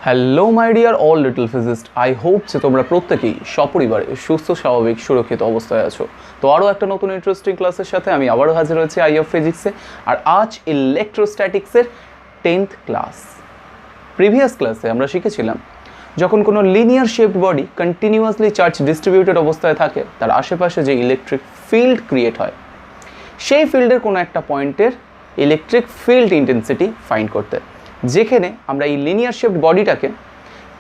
Hello my dear all little physicist, I hope যে তোমরা প্রত্যেকেই সপরিবারে সুস্থ স্বাভাবিক সুরক্ষিত অবস্থায় আছো। তো আরও একটা নতুন ইন্টারেস্টিং ক্লাসের সাথে আমি আবারও হাজির হয়েছি আই অফ ফিজিক্সে। আর আজ ইলেকট্রোস্ট্যাটিক্সের 10th ক্লাস। প্রিভিয়াস ক্লাসে আমরা শিখেছিলাম যখন কোনো linear shaped body continuously charge distributed অবস্থায় থাকে তার আশেপাশে যে ইলেকট্রিক ফিল্ড ক্রিয়েট হয় সেই ফিল্ডের কোনো একটা পয়েন্টের ইলেকট্রিক ফিল্ড ইন্টেন্সিটি ফাইন্ড করতে, যেখানে আমরা এই লিনিয়ার শেপড বডিটাকে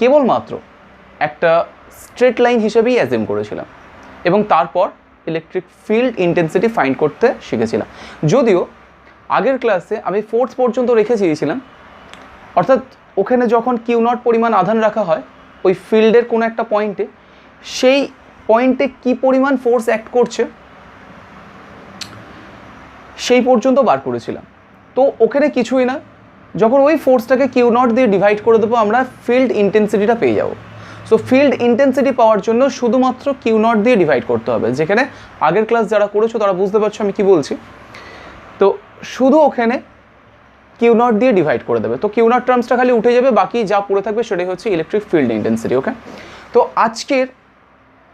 কেবলমাত্র একটা স্ট্রেট লাইন হিসেবেই অ্যাজিউম করেছিলাম এবং তারপর ইলেকট্রিক ফিল্ড ইন্টেন্সিটি ফাইন্ড করতে শিখেছিলাম। যদিও আগের ক্লাসে আমি ফোর্স পর্যন্ত রেখে দিয়েছিলাম, অর্থাৎ ওখানে যখন কিউ নট পরিমাণ আধান রাখা হয় ওই ফিল্ডের কোনো একটা পয়েন্টে, সেই পয়েন্টে কী পরিমাণ ফোর্স অ্যাক্ট করছে সেই পর্যন্ত বার করেছিলাম। তো ওখানে কিছুই না, যখন ওই ফোর্সটাকে কিউ নট দিয়ে ডিভাইড করে দেবো আমরা ফিল্ড ইন্টেন্সিটিটা পেয়ে যাব। সো ফিল্ড ইন্টেন্সিটি পাওয়ার জন্য শুধুমাত্র কিউ নট দিয়ে ডিভাইড করতে হবে, যেখানে আগের ক্লাস যারা করেছো তারা বুঝতে পারছো আমি কি বলছি। তো শুধু ওখানে কিউ নট দিয়ে ডিভাইড করে দেবে, তো কিউ নট টার্মসটা খালি উঠে যাবে, বাকি যা পড়ে থাকবে সেটাই হচ্ছে ইলেকট্রিক ফিল্ড ইন্টেন্সিটি। ওকে, তো আজকের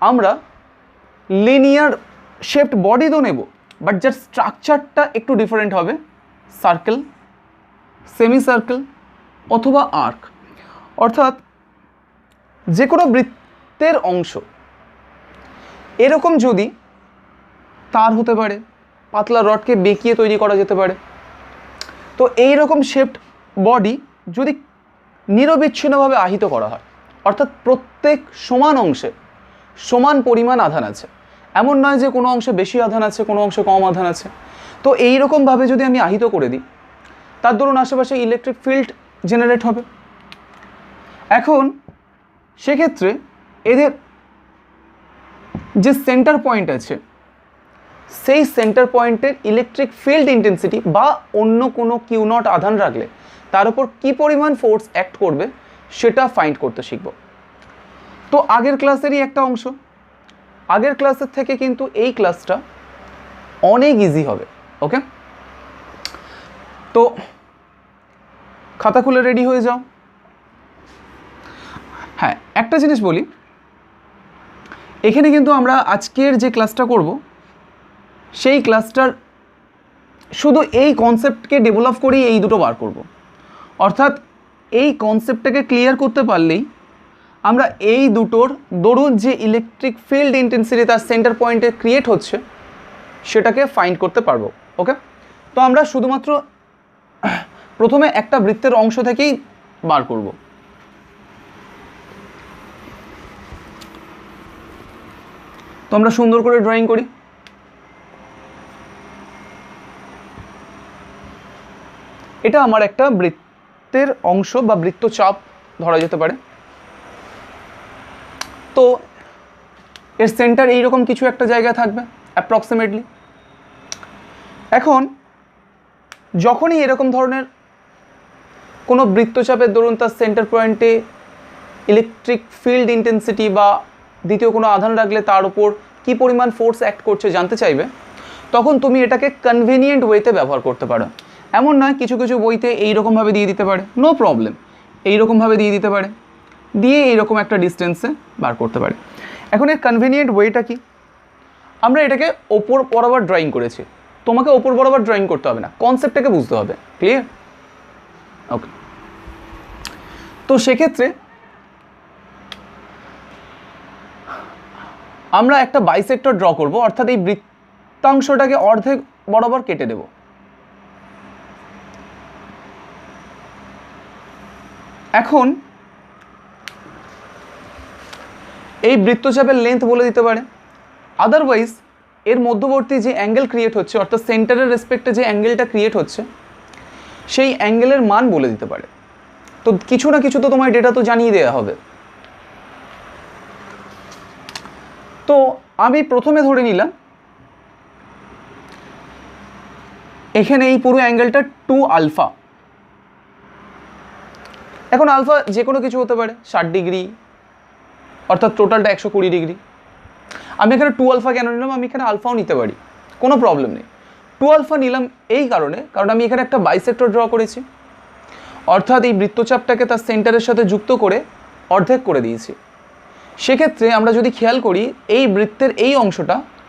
আমরা লিনিয়ার শেপড বডি তো নেব, বাট যার স্ট্রাকচারটা একটু ডিফারেন্ট হবে, সার্কেল, সেমি সার্কেল অথবা আর্ক। অর্থাৎ যে কোনো বৃত্তের অংশ এরকম যদি তার হতে পারে, পাতলা রডকে বেঁকিয়ে তৈরি করা যেতে পারে। তো এই রকম শেপড বডি যদি নিরবিচ্ছিন্নভাবে আহিত করা হয়, অর্থাৎ প্রত্যেক সমান অংশে সমান পরিমাণ আধান আছে, এমন নয় যে কোনো অংশে বেশি আধান আছে কোনো অংশে কম আধান আছে, তো এই রকমভাবে যদি আমি আহিত করে দিই তার দরুন আশেপাশে ইলেকট্রিক ফিল্ড জেনারেট হবে। এখন সেক্ষেত্রে এদের যে সেন্টার পয়েন্ট আছে সেই সেন্টার পয়েন্টের ইলেকট্রিক ফিল্ড ইন্টেন্সিটি বা অন্য কোনো কিউ নট আধান রাখলে তার উপর কী পরিমাণ ফোর্স অ্যাক্ট করবে সেটা ফাইন্ড করতে শিখব। তো আগের ক্লাসেরই একটা অংশ, আগের ক্লাসের থেকে কিন্তু এই ক্লাসটা অনেক ইজি হবে। ওকে, তো খাতা খুলে রেডি হয়ে যাও। হ্যাঁ, একটা জিনিস বলি, এখানে কিন্তু আমরা আজকের যে ক্লাসটা করব সেই ক্লাসটার শুধু এই কনসেপ্টকে ডেভেলপ করেই এই দুটো বার করব। অর্থাৎ এই কনসেপ্টটাকে ক্লিয়ার করতে পারলেই আমরা এই দুটোর দরুন যে ইলেকট্রিক ফিল্ড ইন্টেন্সিটি তার সেন্টার পয়েন্টে ক্রিয়েট হচ্ছে সেটাকে ফাইন্ড করতে পারবো। ওকে, তো আমরা শুধুমাত্র প্রথমে একটা বৃত্তের অংশ থেকেই বার করব। তো আমরা সুন্দর করে ড্রয়িং করি। এটা আমার একটা বৃত্তের অংশ বা বৃত্তচাপ ধরা যেতে পারে। তো এর সেন্টার এইরকম কিছু একটা জায়গায় থাকবে অ্যাপ্রক্সিমেটলি। এখন যখনই এরকম ধরনের কোনো বৃত্তচাপের দরুন তার সেন্টার পয়েন্টে ইলেকট্রিক ফিল্ড ইন্টেন্সিটি বা দ্বিতীয় কোনো আধান রাখলে তার উপর কী পরিমাণ ফোর্স অ্যাক্ট করছে জানতে চাইবে, তখন তুমি এটাকে কনভিনিয়েন্ট ওয়েতে ব্যবহার করতে পারো। এমন নয়, কিছু কিছু বইতে এইরকমভাবে দিয়ে দিতে পারে, নো প্রবলেম, এইরকমভাবে দিয়ে দিতে পারে, দিয়ে এইরকম একটা ডিস্টেন্সে বার করতে পারে। এখন এর কনভিনিয়েন্ট ওয়েটা কি, আমরা এটাকে ওপর বরাবর ড্রয়িং করেছি, তোমাকে ওপর বরাবর ড্রয়িং করতে হবে না, কনসেপ্টটাকে বুঝতে হবে। ক্লিয়ার? ওকে, তো সেক্ষেত্রে আমরা একটা বাইসেক্টর ড্র করব, অর্থাৎ এই বৃত্তাংশটাকে অর্ধেক বরাবর কেটে দেব। এখন এই বৃত্তচাপের লেন্থ বলে দিতে পারে, আদারওয়াইজ এর মধ্যবর্তী যে অ্যাঙ্গেল ক্রিয়েট হচ্ছে অর্থাৎ সেন্টারের রেসপেক্টে যে অ্যাঙ্গেলটা ক্রিয়েট হচ্ছে সেই অ্যাঙ্গেলের মান বলে দিতে পারে। তো কিছু না কিছু তো তোমার ডেটা তো জানিয়ে দেওয়া হবে। তো আমি প্রথমে ধরে নিলাম এখানে এই পুরো অ্যাঙ্গেলটা 2 আলফা। এখন আলফা যে কোনো কিছু হতে পারে, 60 ডিগ্রি, অর্থাৎ টোটালটা 120 ডিগ্রি। আমি এখানে 2 আলফা কেন নিলাম, আমি এখানে আলফাও নিতে পারি, কোনো প্রবলেম নেই। 2 আলফা নিলাম এই কারণে, কারণ আমি এখানে একটা বাইসেক্টর ড্র করেছি, অর্থাৎ এই বৃত্তচাপটাকে তার সেন্টারের সাথে যুক্ত করে অর্ধেক করে দিয়েছি। সেক্ষেত্রে আমরা যদি খেয়াল করি এই বৃত্তের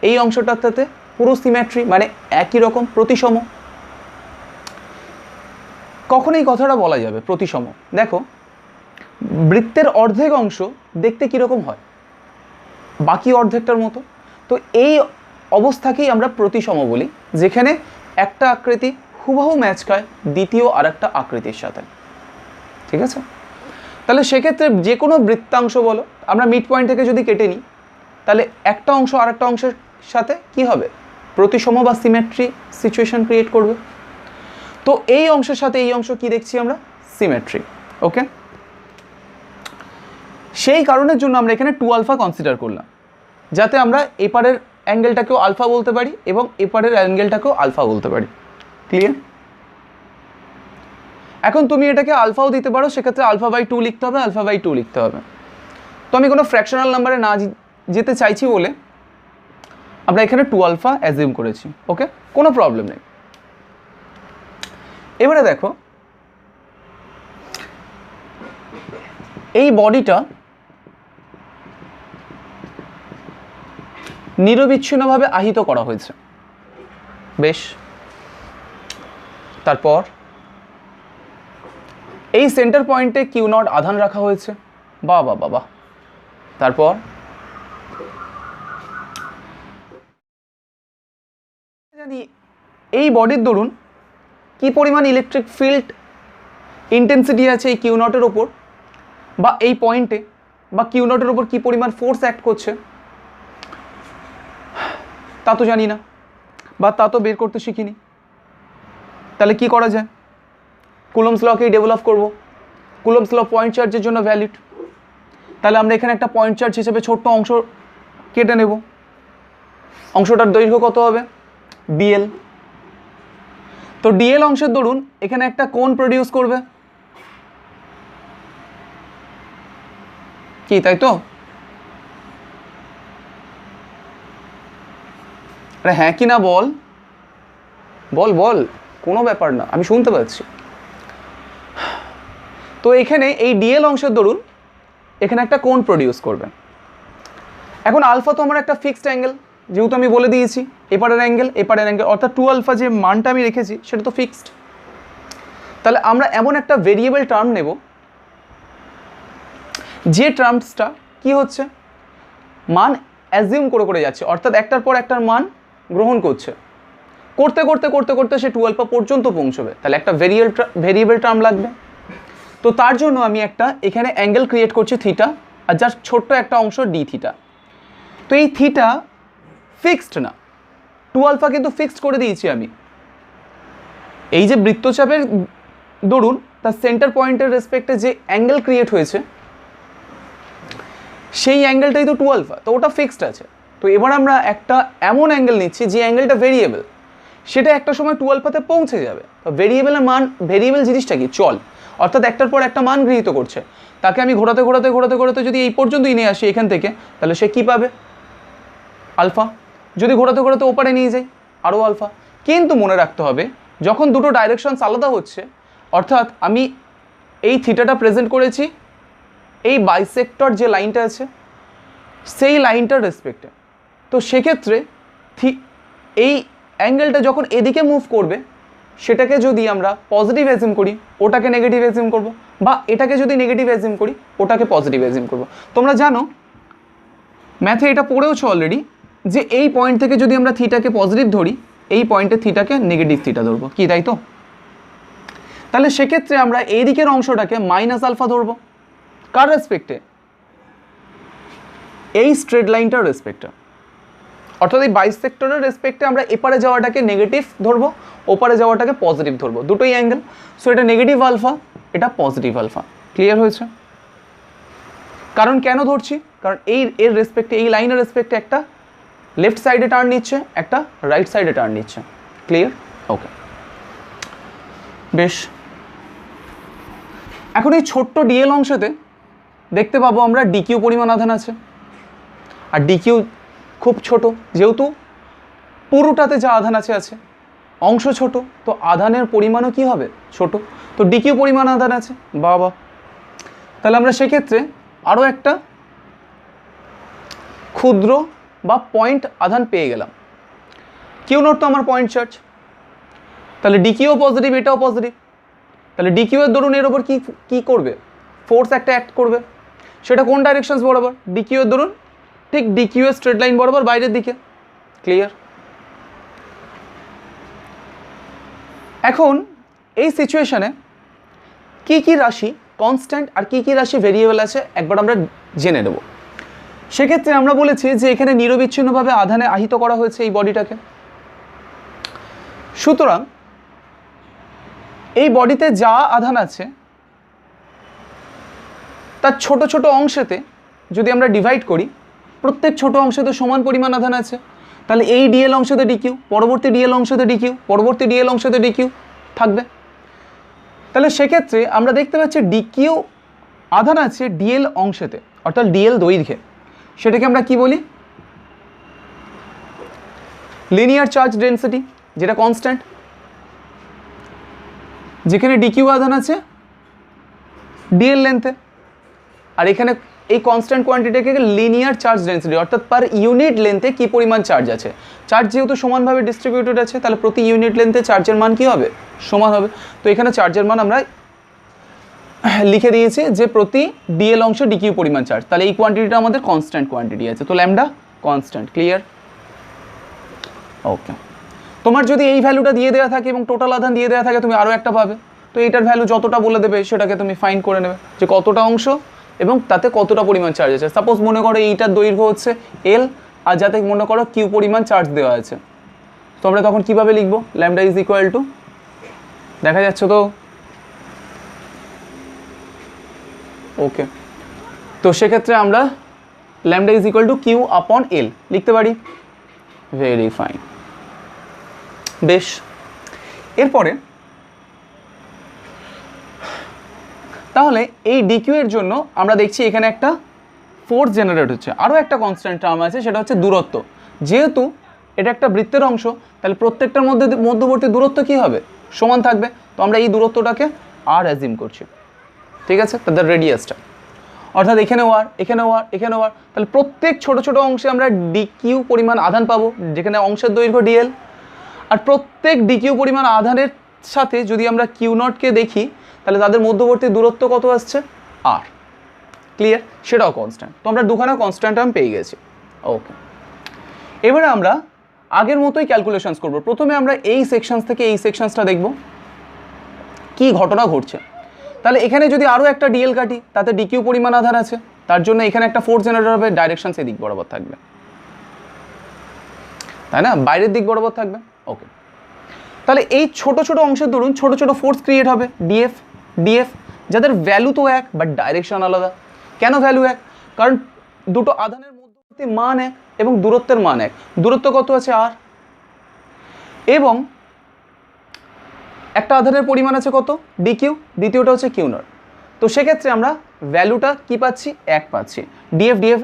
এই অংশটাতে পুরো সিমেট্রি, মানে একই রকম প্রতিসম। কখন এই কথাটা বলা যাবে প্রতিসম? দেখো, বৃত্তের অর্ধেক অংশ দেখতে কীরকম হয়, বাকি অর্ধেকটার মতো। তো এই অবস্থাকেই আমরা প্রতিসম বলি, যেখানে একটা আকৃতি হুবহু ম্যাচ খায় দ্বিতীয় আর একটা আকৃতির সাথে। ঠিক আছে? তাহলে সেক্ষেত্রে যে কোনো বৃত্তাংশ বলো, আমরা মিড পয়েন্ট থেকে যদি কেটে নিই, তাহলে একটা অংশ আর একটা অংশের সাথে কি হবে? প্রতিসম বা সিমেট্রি সিচুয়েশন ক্রিয়েট করবে। তো এই অংশের সাথে এই অংশ কি দেখছি আমরা? সিমেট্রি। ওকে, সেই কারণের জন্য আমরা এখানে 2 আলফা কনসিডার করলাম, যাতে আমরা এপারের অ্যাঙ্গেলটাকেও আলফা বলতে পারি এবং এপারের অ্যাঙ্গেলটাকেও আলফা বলতে পারি। ক্লিয়ার? এখন তুমি এটাকে আলফাও দিতে পারো, সেক্ষেত্রে α/2 লিখতে হবে, α/2 লিখতে হবে। তো আমি কোনো ফ্র্যাকশনাল নাম্বারে না যেতে চাইছি বলে আমরা এখানে 2 আলফা অ্যাজিউম করেছি। ওকে, কোনো প্রবলেম নেই। এবারে দেখো, এই বডিটা নিরবিচ্ছিন্নভাবে আহিত করা হয়েছে। বেশ, তারপর এই সেন্টার পয়েন্টে Q0 আধান রাখা হয়েছে। বাহ বাহ বাহ বাহ। তারপর জানি এই বডির দরুন কি পরিমাণ ইলেকট্রিক ফিল্ড ইন্টেন্সিটি আছে এই Q0 এর ওপর, বা এই পয়েন্টে, বা Q0 এর ওপর কি পরিমাণ ফোর্স অ্যাক্ট করছে তা তো জানি না, বা তা তো বের করতে শিখিনি। তাহলে কি করা যায়? কুলম্বস লকেই ডেভেলপ করব। কুলম্বস ল পয়েন্ট চার্জের জন্য ভ্যালিড। তাহলে আমরা এখানে একটা পয়েন্ট চার্জ হিসেবে ছোট্ট অংশ কেটে নেব। অংশটার দৈর্ঘ্য কত হবে? dl। তো dl অংশের দরুন এখানে একটা কোণ প্রডিউস করবে, কি তাই তো? আরে হ্যাঁ কি না বল, বল বল, কোনো ব্যাপার না, আমি শুনতে পাচ্ছি। তো এখানে এই dl অংশের দরুন এখানে একটা কোণ প্রডিউস করবে। এখন আলফা তো আমার একটা ফিক্সড অ্যাঙ্গেল, যেহেতু আমি বলে দিয়েছি এপারের অ্যাঙ্গেল এপারের অ্যাঙ্গেল, অর্থাৎ 2 আলফা যে মানটা আমি রেখেছি সেটা তো ফিক্সড। তাহলে আমরা এমন একটা ভেরিয়েবল টার্ম নেব যে টার্মসটা কি হচ্ছে, মান অ্যাজিউম করে করে যাচ্ছে, অর্থাৎ একটার পর একটার মান গ্রহণ করছে, করতে করতে করতে করতে সে 2 আলফা পর্যন্ত পৌঁছবে। তাহলে একটা ভেরিয়েবল টার্ম লাগবে। তো তার জন্য আমি একটা এখানে অ্যাঙ্গেল ক্রিয়েট করছি থিটা, আর যার ছোট্ট একটা অংশ ডি থিটা। তো এই থিটা ফিক্সড না, 2 আলফা কিন্তু ফিক্সড করে দিয়েছি আমি। এই যে বৃত্তচাপের দরুন তার সেন্টার পয়েন্টের রেসপেক্টে যে অ্যাঙ্গেল ক্রিয়েট হয়েছে সেই অ্যাঙ্গেলটাই তো 2 আলফা, তো ওটা ফিক্সড আছে। তো এবার আমরা একটা এমন অ্যাঙ্গেল নিচ্ছি যে অ্যাঙ্গেলটা ভেরিয়েবল, সেটা একটা সময় 2 আলফাতে পৌঁছে যাবে। তো ভেরিয়েবলের মান, ভেরিয়েবল জিনিসটা কি? চল, অর্থাৎ একটার পর একটা মান গৃহীত করছে, তাকে আমি ঘোরাতে ঘোরাতে ঘোরাতে ঘোরাতে যদি এই পর্যন্তই নিয়ে আসি এখান থেকে, তাহলে সে কি পাবে? আলফা। যদি ঘোরাতে ঘোরাতে ওপারে নিয়ে যাই, আরও আলফা। কিন্তু মনে রাখতে হবে, যখন দুটো ডাইরেকশনস আলাদা হচ্ছে, অর্থাৎ আমি এই থিটাটা প্রেজেন্ট করেছি এই বাইসেক্টর যে লাইনটা আছে সেই লাইনটার রেসপেক্টে, তো সেক্ষেত্রে এই অ্যাঙ্গেলটা যখন এদিকে মুভ করবে সেটাকে যদি আমরা পজিটিভ অ্যাজিউম করি ওটাকে নেগেটিভ অ্যাজিউম করব, বা এটাকে যদি নেগেটিভ অ্যাজিউম করি ওটাকে পজিটিভ অ্যাজিউম করব। তোমরা জানো ম্যাথে এটা পড়েওছো অলরেডি, যে এই পয়েন্ট থেকে যদি আমরা থিটাকে পজিটিভ ধরি, এই পয়েন্টে থিটাকে নেগেটিভ থিটা ধরবো, কি তাই তো? তাহলে সেক্ষেত্রে আমরা এই দিকের অংশটাকে মাইনাস আলফা ধরবো, কার রেসপেক্টে? এই স্ট্রেট লাইনটার রেসপেক্টে, অর্থাৎ এই বাইসেক্টরের রেসপেক্টে আমরা এপারে যাওয়াটাকে নেগেটিভ ধরবো, ওপারে যাওয়াটাকে পজিটিভ ধরবো, দুটোই অ্যাঙ্গেল। সো এটা নেগেটিভ আলফা, এটা পজিটিভ আলফা। ক্লিয়ার হয়েছে? কারণ কেন ধরছি? কারণ এর রেসপেক্টে, এই লাইনের রেসপেক্টে একটা লেফট সাইডে টার্ন নিচ্ছে, একটা রাইট সাইডে টার্ন নিচ্ছে। ক্লিয়ার? ওকে, বেশ। এখন এই ছোট্ট ডিএল অংশতে দেখতে পাবো আমরা ডিকিউ পরিমাণ আধান আছে, আর ডিকিউ খুব ছোট, যেহেতু পুরোটাতে যা আধান আছে আছে, অংশ ছোট, তো আধানের পরিমাণও কি হবে ছোট, তো ডিকিউ পরিমাণ আধান আছে। বাবা, তাহলে আমরা সেক্ষেত্রে আরও একটা ক্ষুদ্র বা পয়েন্ট আধান পেয়ে গেলাম। কিউ নট তো আমার পয়েন্ট চার্জ, তাহলে ডিকিউ পজিটিভ, এটাও পজিটিভ। তাহলে ডিকিউ এর দরুন এর ওপর কি কি করবে, ফোর্স একটা অ্যাক্ট করবে। সেটা কোন ডাইরেকশনস বরাবর, ডিকিউ এর দরুন ঠিক ডিকিউ এর স্ট্রেট লাইন বরাবর বাইরের দিকে। ক্লিয়ার? এখন এই সিচুয়েশনে কি কি রাশি কনস্ট্যান্ট আর কি কি রাশি ভেরিয়েবল আছে একবার আমরা জেনে নেব। সেক্ষেত্রে আমরা বলেছি যে এখানে নিরবিচ্ছিন্নভাবে আধানে আহিত করা হয়েছে এই বডিটাকে। সুতরাং এই বডিতে যা আধান আছে তার ছোট ছোট অংশেতে যদি আমরা ডিভাইড করি, প্রত্যেক ছোট অংশেতে সমান পরিমাণ আধান আছে। তাহলে এই ডিএল অংশতে ডিকিউ, পরবর্তী ডিএল অংশতে ডিকিউ, পরবর্তী ডিএল অংশতে ডিকিউ থাকবে। তাহলে সেক্ষেত্রে আমরা দেখতে পাচ্ছি ডিকিউ আধান আছে ডিএল অংশেতে, অর্থাৎ ডিএল দৈর্ঘ্যে। সেটাকে আমরা কি বলি, লিনিয়ার চার্জ ডেন্সিটি, যেটা কনস্ট্যান্ট। যেখানে ডিকিউ আধান আছে ডিএল লেন্থে, আর এখানে এই কনস্ট্যান্ট কোয়ান্টিটিকে লিনিয়ার চার্জ ডেন্সিটি, অর্থাৎ পার ইউনিট লেন্থে কী পরিমাণ চার্জ আছে। চার্জ যেহেতু সমানভাবে ডিস্ট্রিবিউটেড আছে, তাহলে প্রতি ইউনিট লেন্থে চার্জের মান কী হবে, সমান হবে। তো এখানে চার্জের মান আমরা লিখে দিয়েছি যে প্রতি ডিএল অংশ ডিকিউ পরিমাণ চার্জ। তাহলে এই কোয়ান্টিটিটা আমাদের কনস্ট্যান্ট কোয়ান্টিটি আছে, তো ল্যামডা কনস্ট্যান্ট। ক্লিয়ার? ওকে। তোমার যদি এই ভ্যালুটা দিয়ে দেওয়া থাকে এবং টোটাল আধান দিয়ে দেওয়া থাকে, তুমি আরও একটা পাবে। তো এইটার ভ্যালু যতটা বলে দেবে সেটাকে তুমি ফাইন্ড করে নেবে যে কতটা অংশ এবং তাতে কতটা পরিমাণ চার্জ আছে। সাপোজ মনে করো এইটার দৈর্ঘ্য হচ্ছে এল, আর যাতে মনে করো কিউ পরিমাণ চার্জ দেওয়া আছে, তো আমরা তখন কীভাবে লিখবো, ল্যামডা ইজ ইকুয়াল টু, দেখা যাচ্ছে তো? ওকে, তো সেক্ষেত্রে আমরা lambda is equal to q upon l লিখতে পারি। ভেরি ফাইন, বেশ। এরপরে তাহলে এই ডিকিউ এর জন্য আমরা দেখছি এখানে একটা ফোর্স জেনারেট হচ্ছে। আরও একটা কনস্ট্যান্ট টার্ম আছে, সেটা হচ্ছে দূরত্ব। যেহেতু এটা একটা বৃত্তের অংশ, তাহলে প্রত্যেকটার মধ্যবর্তী দূরত্ব কী হবে, সমান থাকবে। তো আমরা এই দূরত্বটাকে আর অ্যাজিউম করছি, ঠিক আছে, তাদের রেডিয়াসটা। অর্থাৎ এখানেও আর, এখানেও আর, এখানেও আর। তাহলে প্রত্যেক ছোট ছোট অংশে আমরা ডিকিউ পরিমাণ আধান পাবো, যেখানে অংশের দৈর্ঘ্য ডিএল। আর প্রত্যেক ডিকিউ পরিমাণ আধানের সাথে যদি আমরা কিউ নটকে দেখি, তাহলে তাদের মধ্যবর্তী দূরত্ব কত আসছে, আর। ক্লিয়ার? সেটাও কনস্ট্যান্ট। তো আমরা দুখানা কনস্ট্যান্ট টার্ম পেয়ে গেছি। ওকে, এবারে আমরা আগের মতোই ক্যালকুলেশনস করব। প্রথমে আমরা এই সেকশনস থেকে এই সেকশনসটা দেখব কি ঘটনা ঘটছে। তাহলে এখানে যদি আরও একটা ডিএল কাটি, তাতে ডিকিউ পরিমাণ আধান আছে, তার জন্য এখানে একটা ফোর্স জেনারেট হবে, ডাইরেকশন সেই দিক বরাবর থাকবে, তাই না, বাইরের দিক বরাবর থাকবে। ওকে, তাহলে এই ছোট ছোট অংশের ধরুন ছোট ছোট ফোর্স ক্রিয়েট হবে, ডিএফ ডিএফ, যাদের ভ্যালু তো এক বাট ডাইরেকশন আলাদা। কেন ভ্যালু এক? কারণ দুটো আধানের মধ্যবর্তী মান এক এবং দূরত্বের মান এক। দূরত্ব কত আছে, আর, এবং একটা আধানের পরিমাণ আছে কত, ডিকিউ, দ্বিতীয়টা হচ্ছে কিউ নট। তো সেক্ষেত্রে আমরা ভ্যালুটা কি পাচ্ছি, এক পাচ্ছি, ডিএফ ডিএফ।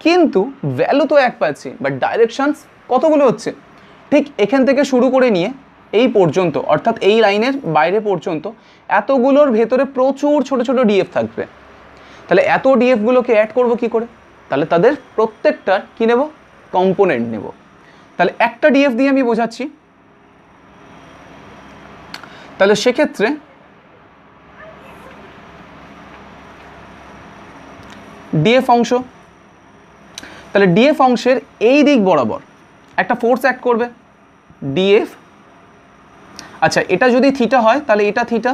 কিন্তু ভ্যালু তো এক পাচ্ছি, বাট ডাইরেকশনস কতগুলো হচ্ছে, ঠিক এখান থেকে শুরু করে নিয়ে এই পর্যন্ত, অর্থাৎ এই লাইনের বাইরে পর্যন্ত এতগুলোর ভেতরে প্রচুর ছোট ছোট ডিএফ থাকবে। তাহলে এত ডিএফগুলোকে অ্যাড করব কি করে, তাহলে তাদের প্রত্যেকটার কি নেব, কম্পোনেন্ট নেব। তাহলে একটা ডিএফ দিয়ে আমি বোঝাচ্ছি। তাহলে সেক্ষেত্রে ডিএফ অংশ, তাহলে ডিএফ অংশের এই দিক বরাবর একটা ফোর্স অ্যাক্ট করবে, ডিএফ। আচ্ছা, এটা যদি থিটা হয় তাহলে এটা theta,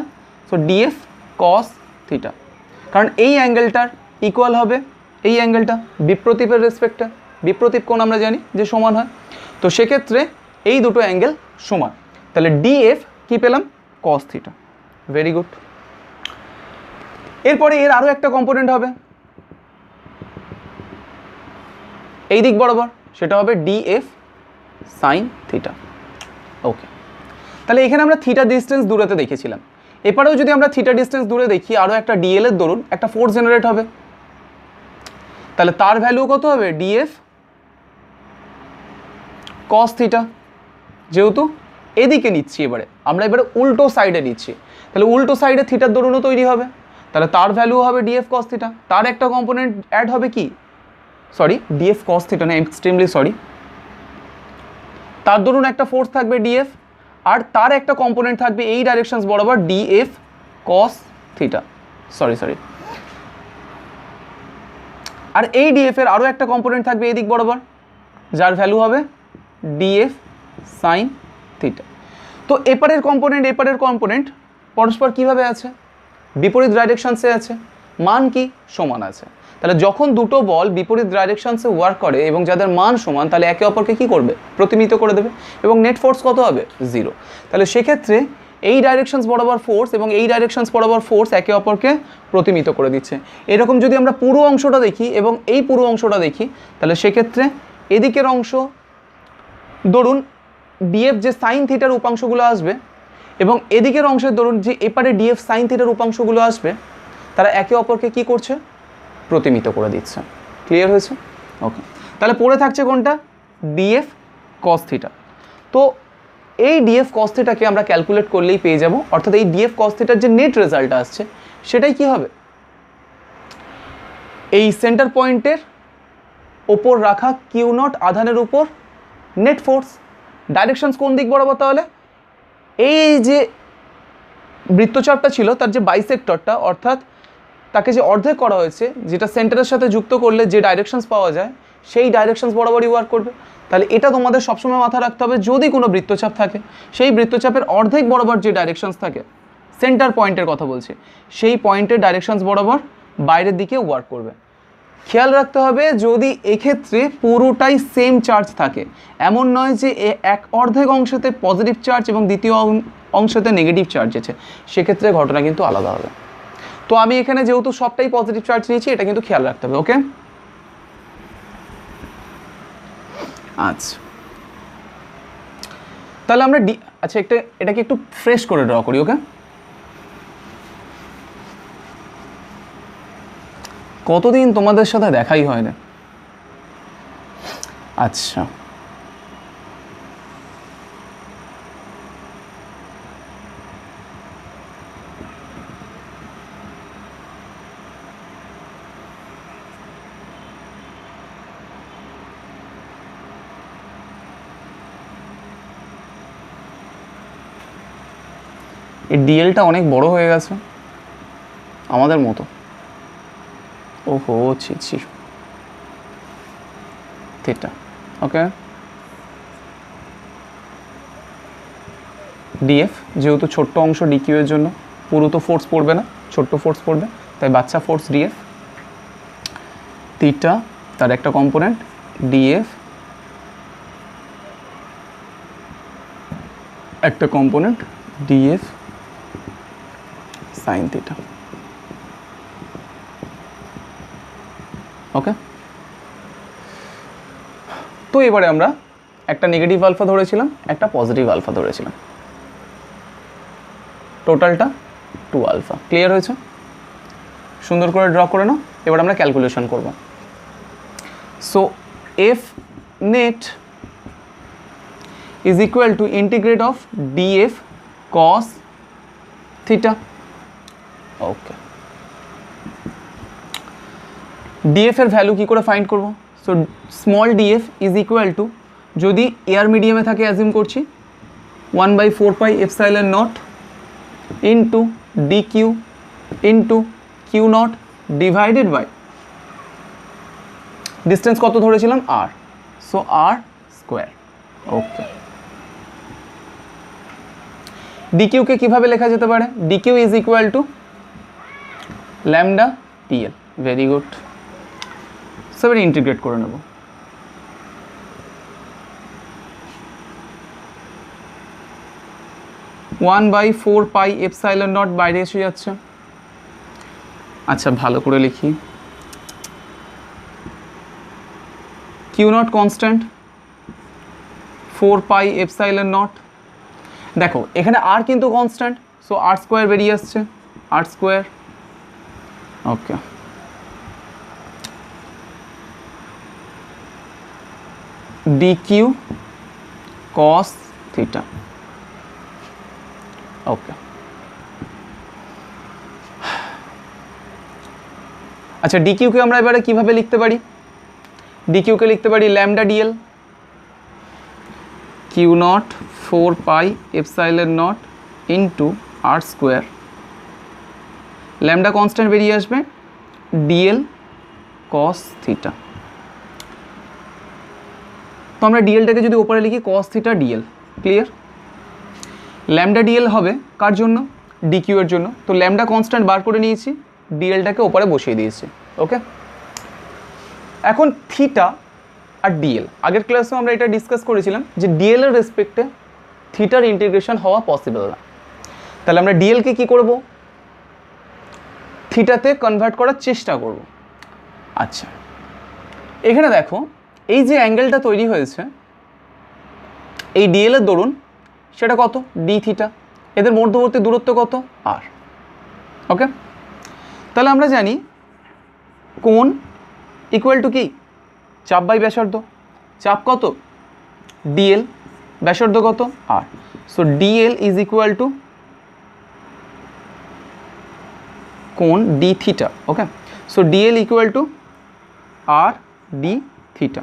so DF cos theta, কারণ এই অ্যাঙ্গেলটার ইকুয়াল হবে এই অ্যাঙ্গেলটা বিপ্রতীপের রেসপেক্টে। বিপ্রতীপ কোণ আমরা জানি যে সমান হয়, তো সেক্ষেত্রে এই দুটো অ্যাঙ্গেল সমান। তাহলে ডিএফ কি পেলাম, কস থিটা। Very good. এরপরে এর আরও একটা কম্পোনেন্ট হবে এই দিক বরাবর, সেটা হবে ডিএফ সাইন থিটা। ওকে, তাহলে এখানে আমরা থিটা ডিস্টেন্স দূরেতে দেখেছিলাম। এবারেও যদি আমরা থিটা ডিস্টেন্স দূরে দেখি, আরও একটা ডিএল এর দরুন একটা ফোর্স জেনারেট হবে, তাহলে তার ভ্যালু কত হবে, ডিএফ কস থিটা। যেহেতু এদিকে নিচ্ছি, আমরা এবারে উল্টো সাইডে নিচ্ছি, তাহলে উল্টো সাইডে থিটার দরুনও তৈরি হবে, তাহলে তার ভ্যালু হবে ডিএফ কস থিটা, তার একটা কম্পোনেন্ট অ্যাড হবে কি, সরি ডিএফ কস থিটা না, এক্সট্রিমলি সরি, তার দরুন একটা ফোর্স থাকবে ডিএফ, আর তার একটা কম্পোনেন্ট থাকবে এই ডাইরেকশনস বরাবর ডিএফ কস থিটা, সরি আর এই ডিএফ এর আরও একটা কম্পোনেন্ট থাকবে এই দিক বরাবর, যার ভ্যালু হবে ডিএফ সাইন থিটা। তো এপারের কম্পোনেন্ট পরস্পর কিভাবে আছে, বিপরীত ডাইরেকশনসে আছে, মান কি সমান আছে, তাহলে যখন দুটো বল বিপরীত ডাইরেকশনসে ওয়ার্ক করে এবং যাদের মান সমান, তাহলে একে অপরকে কি করবে, প্রতিমিত করে দেবে, এবং নেট ফোর্স কত হবে, 0। তাহলে সেক্ষেত্রে এই ডাইরেকশনস বরাবর ফোর্স এবং এই ডাইরেকশনস বরাবর ফোর্স একে অপরকে প্রতিমিত করে দিচ্ছে। এরকম যদি আমরা পুরো অংশটা দেখি এবং এই পুরো অংশটা দেখি, তাহলে সেক্ষেত্রে এদিকের অংশ ধরুন ডিএফ যে সাইন থিটার উপাংশগুলো আসবে, এবং এদিকের অংশের ধরুন যে এপারে ডিএফ সাইন থিটার উপাংশগুলো আসবে, তারা একে অপরকে কি করছে, প্রতিমিত করে দিচ্ছে। ক্লিয়ার হয়েছে? ওকে, তাহলে পড়ে থাকছে কোনটা, ডিএফ কস থিটা। তো এই ডিএফ কস থিটাকে আমরা ক্যালকুলেট করলেই পেয়ে যাব, অর্থাৎ এই ডিএফ কস থিটার যে নেট রেজাল্ট আসছে সেটাই কি হবে, এই সেন্টার পয়েন্টের ওপর রাখা কিউ নট আধানের উপর নেট ফোর্স। ডাইরেকশনস কোন দিক বরাবর, তাহলে এই যে বৃত্তচাপটা ছিল তার যে বাইসেক্টরটা, অর্থাৎ তাকে যে অর্ধেক করা হয়েছে, যেটা সেন্টারের সাথে যুক্ত করলে যে ডাইরেকশনস পাওয়া যায় সেই ডাইরেকশনস বরাবরই ওয়ার্ক করবে। তাহলে এটা তোমাদের সবসময় মাথায় রাখতে হবে, যদি কোনো বৃত্তচাপ থাকে সেই বৃত্তচাপের অর্ধেক বরাবর যে ডাইরেকশনস থাকে, সেন্টার পয়েন্টের কথা বলছি, সেই পয়েন্টের ডাইরেকশনস বরাবর বাইরের দিকে ওয়ার্ক করবে। খেয়াল রাখতে হবে, যদি এক্ষেত্রে পুরোটাই সেম চার্জ থাকে, এমন নয় যে এক অর্ধেক অংশতে পজিটিভ চার্জ এবং দ্বিতীয় অংশতে নেগেটিভ চার্জ আছে, সেক্ষেত্রে ঘটনা কিন্তু আলাদা হবে। তো আমি এখানে যেহেতু সবটাই পজিটিভ চার্জ নিয়েছি, এটা কিন্তু খেয়াল রাখতে হবে। ওকে, আচ্ছা তাহলে আমরা আচ্ছা এটাকে একটু ফ্রেশ করে ড্র করি। ওকে, কতদিন তোমাদের সাথে দেখাই হয় না। আচ্ছা এই ডিএলটা অনেক বড় হয়ে গেছে আমাদের মতো। ওহো ছি থিটা। ওকে, ডিএফ যেহেতু ছোট্ট অংশ ডিকিউ এর জন্য পুরো তো ফোর্স পড়বে না, ছোট্ট ফোর্স পড়বে, তাই বাচ্চা ফোর্স ডিএফ, থিটা তার একটা কম্পোনেন্ট ডিএফ একটা কম্পোনেন্ট ডিএফ সাইন থিটা। ওকে, তো এবারে আমরা একটা নেগেটিভ আলফা ধরেছিলাম, একটা পজিটিভ আলফা ধরেছিলাম, টোটালটা 2 আলফা। ক্লিয়ার হয়েছে? সুন্দর করে ড্র করে নাও। এবার আমরা ক্যালকুলেশন করব। So F net is equal to integrate of DF cos theta. Okay, dF এর ভ্যালু কি করে ফাইন্ড করব? So small dF is equal to, যদি এয়ার মিডিয়ামে থাকে অ্যাজিউম করছি, 1/4 pi epsilon not into d q into q not divided by distance কত ধরেছিলাম, আর, সো আর স্কোয়ার। ওকে, ডিকিউকে কীভাবে লেখা যেতে পারে? Dq is equal to lambda TL. Very good. So এবার ইন্টিগ্রেট করে নেব। One by 4 pi epsilon not বাইরে এসে যাচ্ছে। আচ্ছা ভালো করে লিখি, q not constant, 4 pi epsilon not. দেখো এখানে আর কিন্তু কনস্ট্যান্ট, সো আর স্কোয়ার বেরিয়ে আসছে, আর স্কোয়ার। ওকে, ডি কিউ কস থিটা। ওকে, আচ্ছা ডিকিউকে আমরা এবারে কিভাবে লিখতে পারি? ডিকিউকে লিখতে পারি lambda dl q not 4 pi epsilon not into r square, lambda constant বেরিয়ে আসবে, ডিএল কস থিটা। তো আমরা ডিএলটাকে যদি ওপরে লিখি cos theta DL, clear? Lambda DL হবে কার জন্য? ডিকিউ এর জন্য। তো ল্যামডা কনস্ট্যান্ট বার করে নিয়েছি, ডিএলটাকে ওপরে বসিয়ে দিয়েছি। ওকে, এখন থিটা আর ডিএল, আগের ক্লাসেও আমরা এটা ডিসকাস করেছিলাম যে ডিএল এর রেসপেক্টে থিটার ইন্টিগ্রেশন হওয়া পসিবল না। তাহলে আমরা ডিএলকে কি করব? থিটাতে কনভার্ট করার চেষ্টা করব। আচ্ছা, এখানে দেখো এই যে অ্যাঙ্গেলটা তৈরি হয়েছে এই ডিএল এর দরুন সেটা কত? D theta. এদের মধ্যবর্তী দূরত্ব কত? আর। ওকে, তাহলে আমরা জানি কোণ ইকুয়াল টু কি? চাপ বাই ব্যাসার্ধ। চাপ কত? ডিএল, ব্যাসার্ধ কত? R. So dl is equal to কোণ d theta. Okay, so dl equal to r d theta,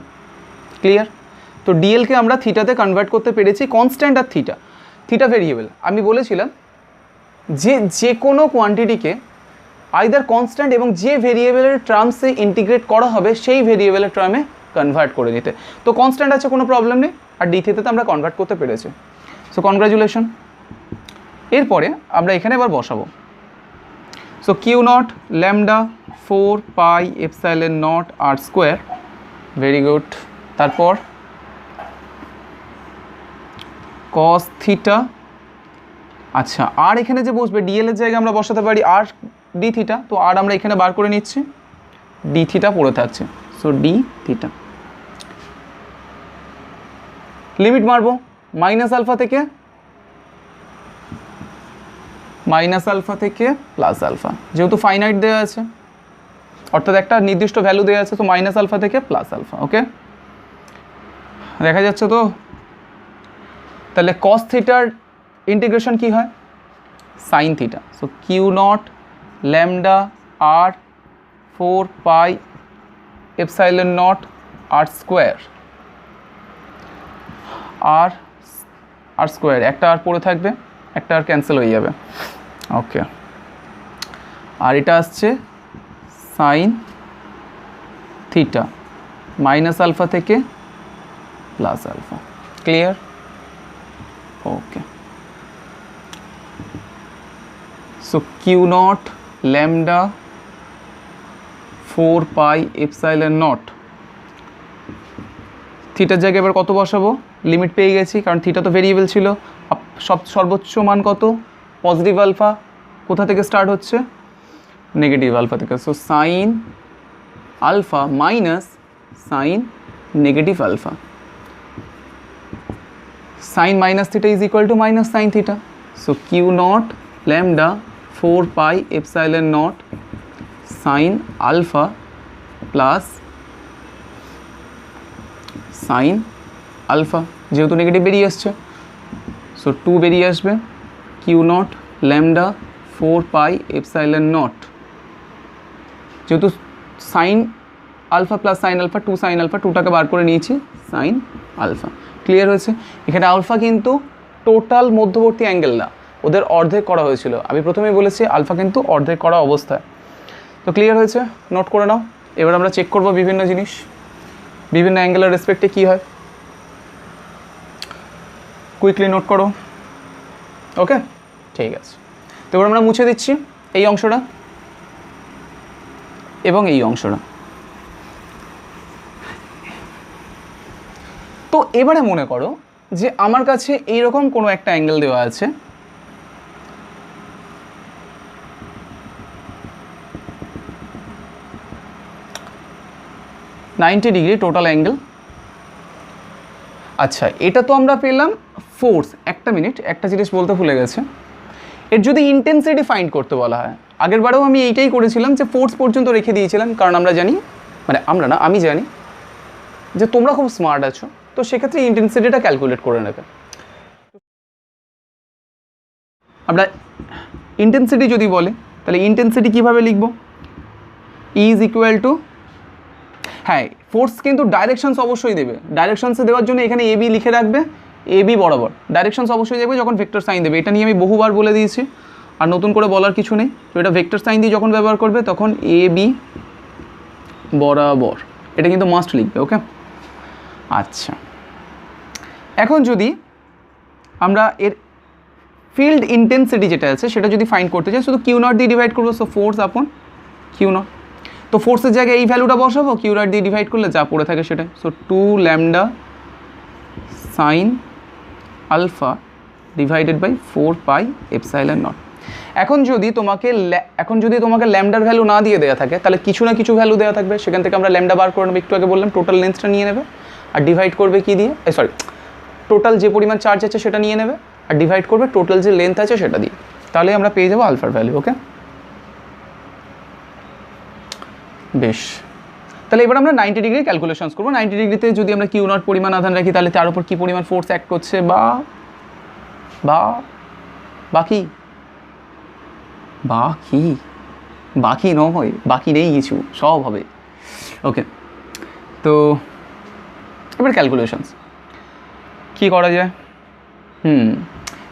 clear? তো ডিএলকে আমরা থিটাতে কনভার্ট করতে পেরেছি, constant r theta, theta variable. আমি বলেছিলাম যে কোনো কোয়ান্টিটিকে আইদার কনস্ট্যান্ট এবং যে ভেরিয়েবলের টার্মসে ইন্টিগ্রেট করা হবে সেই ভেরিয়েবলের টার্মে কনভার্ট করে নিতে। তো কনস্ট্যান্ট আছে, কোনো প্রবলেম নেই, আর ডি থিটাতে আমরা কনভার্ট করতে পেরেছি। So congratulation. এরপরে আমরা এখানে এবার বসাবো। So q not lambda 4 pi epsilon not r square, very good. তারপর কস থিটা, আচ্ছা আর এখানে যে বসবে ডিএল এর জায়গায় আমরা বসাতে পারি আর ডি থিটা। তো আর আমরা এখানে বার করে নিচ্ছি, ডি থিটা পড়ে থাকছে। সো ডি থিটা, লিমিট মারবো মাইনাস আলফা থেকে প্লাস আলফা, যেহেতু ফাইনাইট দেওয়া আছে অর্থাৎ একটা নির্দিষ্ট ভ্যালু দেওয়া আছে, তো মাইনাস আলফা থেকে প্লাস আলফা। ওকে, দেখা যাচ্ছে তো? তাহলে কস থিটার ইন্টিগ্রেশন কি হয়? Sine theta. So q not lambda r 4 pi epsilon not r square, r square, একটা আর পড়ে থাকবে, একটা আর ক্যান্সেল হয়ে যাবে। ওকে, আর এটা আসছে সাইন থিটা, মাইনাস আলফা থেকে plus alpha, clear? Okay, so q not lambda 4 pi epsilon not, থিটার জায়গায় এবার কত বসাবো? লিমিট পেয়ে গেছি, কারণ থিটা তো ভেরিয়েবল ছিল। সর্বোচ্চ মান কত? Positive alpha. কোথা থেকে স্টার্ট হচ্ছে? নেগেটিভ আলফা থেকে। So sine alpha minus sine negative alpha, sine minus theta is equal to minus sine theta. So q not lambda 4 pi epsilon naught sine alpha plus sine alpha, যেহেতু negative বেরিয়ে আসছে so 2 বেরিয়ে আসবে। Q not lambda 4 pi epsilon naught, যেহেতু sine alpha plus sine alpha, 2 sine alpha, 2টাকে বার করে নিয়েছি, সাইন আলফা, ক্লিয়ার হয়েছে? এখানে আলফা কিন্তু টোটাল মধ্যবর্তী অ্যাঙ্গেল না, ওদের অর্ধেক করা হয়েছিল। আমি প্রথমেই বলেছি আলফা কিন্তু অর্ধেক করা অবস্থায়। তো ক্লিয়ার হয়েছে, নোট করে নাও। এবার আমরা চেক করব বিভিন্ন জিনিস, বিভিন্ন অ্যাঙ্গেলের রেসপেক্টে কী হয়, কুইকলি নোট করো। ওকে, ঠিক আছে। তো এবার আমরা মুছে দিচ্ছি এই অংশটা এবং এই অংশটা। তো এবারে মনে করো যে আমার কাছে এইরকম কোনো একটা অ্যাঙ্গেল দেওয়া আছে, $90 টোটাল অ্যাঙ্গেল। আচ্ছা, এটা তো আমরা পেলাম ফোর্স। একটা মিনিট, একটা জিনিস বলতে ভুলে গেছে, এর যদি ইন্টেন্সিটি ফাইন্ড করতে বলা হয়, আগের বারেও আমি এইটাই করেছিলাম যে ফোর্স পর্যন্ত রেখে দিয়েছিলাম, কারণ আমরা জানি, মানে আমরা না, আমি জানি যে তোমরা খুব স্মার্ট আছো, তো সেক্ষেত্রে ইন্টেন্সিটিটা ক্যালকুলেট করে নেবে। আমরা ইন্টেন্সিটি যদি বলে তাহলে ইন্টেন্সিটি কীভাবে লিখব, ইজ ইকুয়াল টু, হ্যাঁ ফোর্স কিন্তু ডাইরেকশনস অবশ্যই দেবে, ডাইরেকশনসে দেওয়ার জন্য এখানে এবি লিখে রাখবে, এবি বরাবর ডাইরেকশনস অবশ্যই দেখবে যখন ভেক্টর সাইন দেবে। এটা নিয়ে আমি বহুবার বলে দিয়েছি, আর নতুন করে বলার কিছু নেই। তো এটা ভেক্টর সাইন দিয়ে যখন ব্যবহার করবে তখন এবি বরাবর, এটা কিন্তু মাস্ট লিখবে। ওকে, আচ্ছা এখন যদি আমরা এর ফিল্ড ইন্টেন্সিটি যেটা আছে সেটা যদি ফাইন্ড করতে চাই, শুধু কিউ নট দিয়ে ডিভাইড করবো। সো ফোর্স আপন কিউ নট, তো ফোর্সের জায়গায় এই ভ্যালুটা বসাবো, কিউ নট দিয়ে ডিভাইড করলে যা পড়ে থাকে সেটা। So 2 lambda sine alpha divided by 4 pi epsilon not. এখন যদি তোমাকে ল্যামডার ভ্যালু না দিয়ে দেওয়া থাকে তাহলে কিছু না কিছু ভ্যালু দেওয়া থাকবে, সেখান থেকে আমরা ল্যামডা বার করে নেবো। একটু আগে বললাম টোটাল লেন্থটা নিয়ে নেবে আর ডিভাইড করবে কি দিয়ে, টোটাল যে পরিমাণ চার্জ আছে সেটা নিয়ে নেবে আর ডিভাইড করবে টোটাল যে লেন্থ আছে সেটা দিয়ে, তাহলে আমরা পেয়ে যাবো আলফার ভ্যালু। ওকে, বেশ, তাহলে এবার আমরা 90 ডিগ্রি ক্যালকুলেশনস করবো। 90 ডিগ্রিতে যদি আমরা কিউ নট পরিমাণ আধান রাখি তাহলে তার উপর কী পরিমাণ ফোর্স অ্যাক্ট করছে বাকি নয়, বাকি নেই কিছু, সব হবে। ওকে, তো এবার ক্যালকুলেশনস কী করা যায়।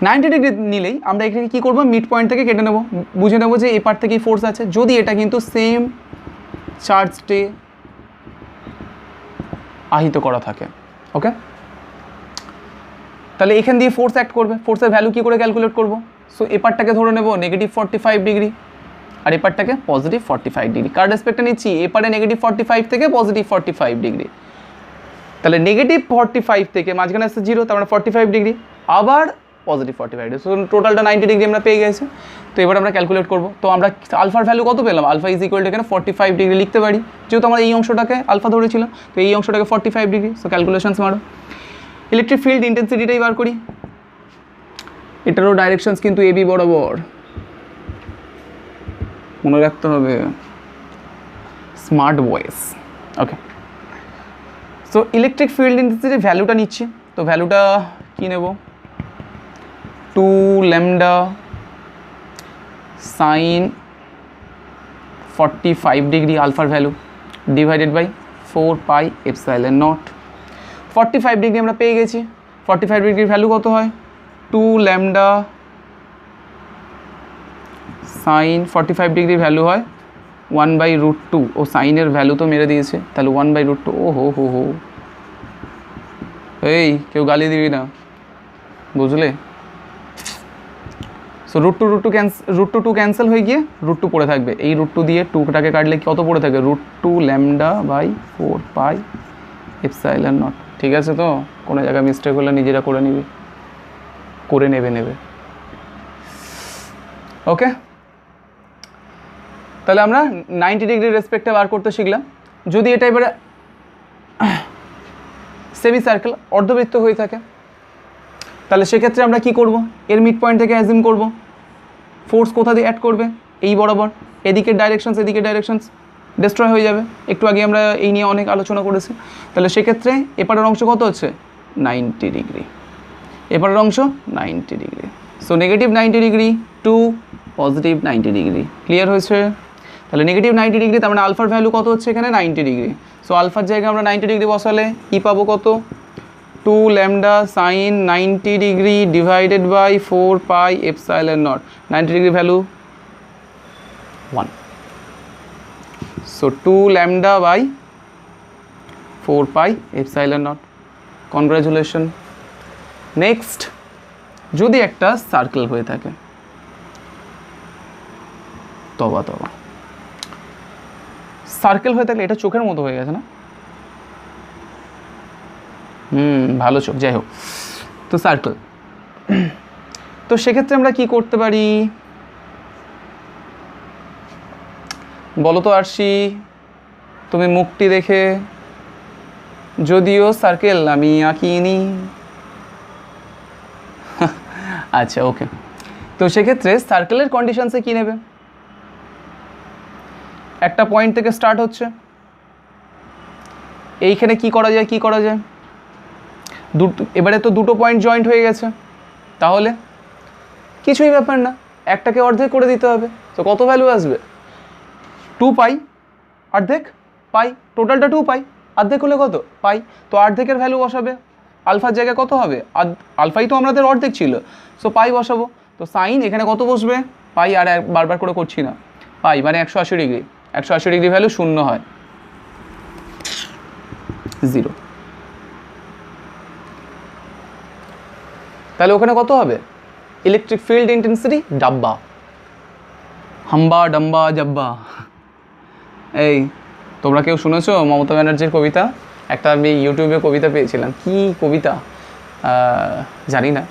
90 ডিগ্রি নিলেই আমরা এখানে কী করবো, মিড পয়েন্ট থেকে কেটে নেব, বুঝে নেবো যে এ পার থেকেই ফোর্স আছে, যদি এটা কিন্তু সেম চার্জটে আহিত করা থাকে। ওকে, তাহলে এখান দিয়ে ফোর্স অ্যাক্ট করবে, ফোর্সের ভ্যালু কী করে ক্যালকুলেট করবো। সো এপারটাকে ধরে নেব -45 ডিগ্রি আর এপারটাকে +45 ডিগ্রি। কার রেসপেক্টে নিচ্ছি, এপারে -45 থেকে +45 ডিগ্রি, তাহলে -45 থেকে মাঝখানে আসছে 0, তার মানে 45 ডিগ্রি, আবার +45 ডিগ্রি। সো টোটালটা 90 ডিগ্রি আমরা পেয়ে গেছি। তো এবার আমরা ক্যালকুলেট করবো। তো আমরা আলফার ভ্যালু কত পেলাম, আলফা ইজ ইকুয়াল টু এখানে 45 ডিগ্রি লিখতে পারি, যেহেতু আমরা এই অংশটাকে আলফা ধরেছিলাম, তো এই অংশটাকে 45 ডিগ্রি। সো ক্যালকুলেশনস মারো, ইলেকট্রিক ফিল্ড ইন্টেন্সিটিটাই বার করি। এটারও ডাইরেকশনস কিন্তু এবি বরাবর, মনে রাখতে হবে, smart boys. Okay, so electric field ইন্টেন্সিটির ভ্যালুটা নিচ্ছি। তো ভ্যালুটা কী নেব, 2 ল্যামডা সাইন 45 ডিগ্রি আলফার value divided by 4 pi epsilon not. 45 degree আমরা পেয়ে গেছি। 45 ডিগ্রির ভ্যালু কত হয়, 2 ল্যামডা সাইন 45 ডিগ্রির ভ্যালু হয় 1/√2। ও সাইনের ভ্যালু তো মেরে দিয়েছে, তাহলে 1/√2। ও হো, এই কেউ গালি দিবি না, বুঝলে। সো √2 ক্যান্সেল হয়ে গিয়ে √2 পড়ে থাকবে, এই √2 দিয়ে 2টাকে কাটলে কত পড়ে থাকবে, √2 lambda by 4 pi epsilon not. ঠিক আছে, তো কোনো জায়গায় মিস্টেক হলে নিজেরা করে নেবে। ওকে, তাহলে আমরা 90 ডিগ্রি রেসপেক্টে বার করতে শিখলাম। যদি এটা এবারে সেমি সার্কেল অর্ধবৃত্ত হয়ে থাকে তাহলে সেক্ষেত্রে আমরা কি করব, এর মিড পয়েন্ট থেকে অ্যাজিউম করব ফোর্স কোথা দিয়ে অ্যাড করবে, এই বরাবর, এদিকের ডাইরেকশনস ডিস্ট্রয় হয়ে যাবে। একটু আগে আমরা এই নিয়ে অনেক আলোচনা করেছি। তাহলে সেক্ষেত্রে এপারের অংশ কত হচ্ছে, 90 ডিগ্রি, এপারের অংশ 90 degree. So -90 degree to +90 degree, clear হয়েছে। তাহলে -90 ডিগ্রি, তার মানে আলফার ভ্যালু কত হচ্ছে এখানে, 90 ডিগ্রি। সো আলফার জায়গায় আমরা 90 ডিগ্রি বসালে কি পাবো, কত, 2 lambda sine 90 degree divided by 4 pi epsilon not. 90 degree value 1। So 2 lambda by 4 pi epsilon not. Congratulation. Next, যদি একটা সার্কেল হয়ে থাকে, তবা সার্কেল হয়ে থাকলে, এটা চোখের মতো হয়ে গেছে না, ভালো চোখ, যাই হোক। তো সার্কেল, তো সেক্ষেত্রে আমরা কি করতে পারি বলো তো আরশি, তুমি মুখটি দেখে, যদিও সার্কেল আমি আঁকিনি। আচ্ছা, ওকে। তো সেক্ষেত্রে সার্কেলের কন্ডিশনসে কী নেবে, একটা পয়েন্ট থেকে স্টার্ট হচ্ছে, এইখানে কি করা যায়, এবারে তো দুটো পয়েন্ট জয়েন্ট হয়ে গেছে, তাহলে কিছুই ব্যাপার না, একটাকে অর্ধেক করে দিতে হবে। তো কত ভ্যালু আসবে? 2 পাই, অর্ধেক পাই, টোটালটা 2 পাই, অর্ধেক হলে কত? পাই। তো অর্ধেকের ভ্যালু বসাবে, আলফার জায়গায় কত হবে? আলফাই তো আমাদের অর্ধেক ছিল, সো পাই বসাবো। তো সাইন এখানে কত বসবে? পাই, আর বারবার করে করছি না, পাই মানে 180 ডিগ্রি। 180 ডিগ্রি ভ্যালু শূন্য হয়, 0। তাহলে ওখানে কত হবে? ইলেকট্রিক ফিল্ড ইন্টেন্সিটি ডাব্বা, হাম্বা ডাম্বা জাব্বা। এই তোমরা কেউ শুনেছো মমতা ব্যানার্জির কবিতা? একটা আমি ইউটিউবে কবিতা পেয়েছিলাম, কি কবিতা জানি না,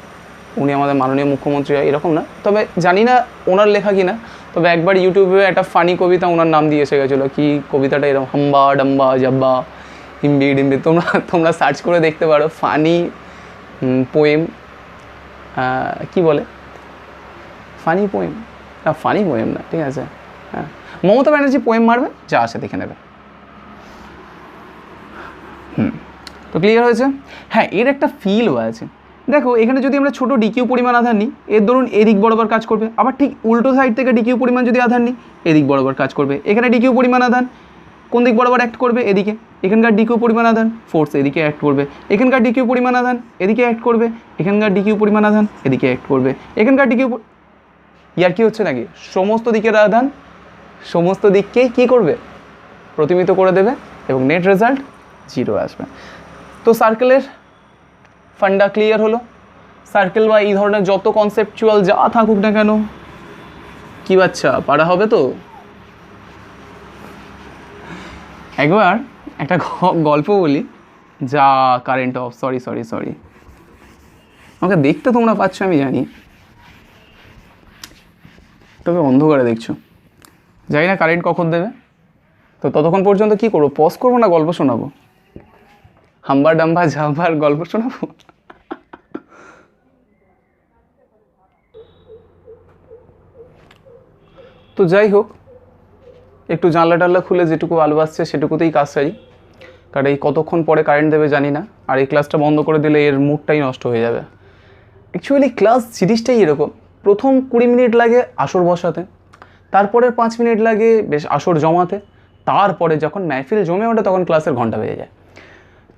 উনি আমাদের মাননীয় মুখ্যমন্ত্রী এরকম না, তবে জানি না ওনার লেখা কি না, তবে একবার ইউটিউবে একটা ফানি কবিতা ওনার নাম দিয়ে এসে গেছিলো। কি কবিতাটা এরকম, হাম্বা ডাম্বা জাব্বা হিম্বি ডিম্বি। তোমরা সার্চ করে দেখতে পারো, ফানি পোয়েম, কি বলে, ফানি পোয়েম না, ফানি পোয়েম না, ঠিক আছে, হ্যাঁ, মমতা ব্যানার্জি পোয়েম মারবে, যা আসে দেখে নেবে। তো ক্লিয়ার হয়েছে? হ্যাঁ, এর একটা ফিলও আছে। দেখো এখানে যদি আমরা ছোটো ডিকিউ পরিমাণ আধার নিই, এর ধরুন এদিক বরাবর কাজ করবে, আবার ঠিক উল্টো সাইড থেকে ডিকিউ পরিমাণ যদি আধার নিই, এদিক বরাবর কাজ করবে। এখানে ডিকিউ পরিমাণ আধান কোন দিক বরাবর অ্যাক্ট করবে? এদিকে। এখানকার ডিকিউ পরিমাণ আধান ফোর্স এদিকে অ্যাক্ট করবে, এখানকার ডিকিউ পরিমাণ আধান এদিকে অ্যাক্ট করবে, এখানকার ডিকিউ পরিমাণ আধান এদিকে অ্যাক্ট করবে, এখানকার ডিকিউ। ইয়ার কি হচ্ছে নাকি? সমস্ত দিকের আধান সমস্ত দিককেই কী করবে? প্রতিমিত করে দেবে, এবং নেট রেজাল্ট 0 আসবে। তো সার্কেলের ফান্ডা ক্লিয়ার হলো। সার্কেল বা এই ধরনের যত কনসেপচুয়াল যা থাকুক না কেন, কি বাচ্চা পারা হবে তো? একবার একটা গল্প বলি, যা কারেন্ট অফ, সরি, আমাকে দেখতে তোমরা পাচ্ছ আমি জানি, তবে অন্ধকারে দেখছো, জানি না কারেন্ট কখন দেবে। তো ততক্ষণ পর্যন্ত কি করবো? পজ করবো না গল্প শোনাবো? হাম্বা ডাম্বা ঝাম্বার গল্প শোনাবো? তো যাই হোক, একটু জানলা টাল্লা খুলে যেটুকু আলো আসছে সেটুকুতেই কাজ সারি, কারণ এই কতক্ষণ পরে কারেন্ট দেবে জানি না, আর এই ক্লাসটা বন্ধ করে দিলে এর মুডটাই নষ্ট হয়ে যাবে। অ্যাকচুয়ালি ক্লাস জিনিসটাই এরকম, প্রথম 20 মিনিট লাগে আসর বসাতে, তারপরের 5 মিনিট লাগে বেশ আসর জমাতে, তারপরে যখন মাহফিল জমে ওঠে তখন ক্লাসের ঘন্টা বেজে যায়।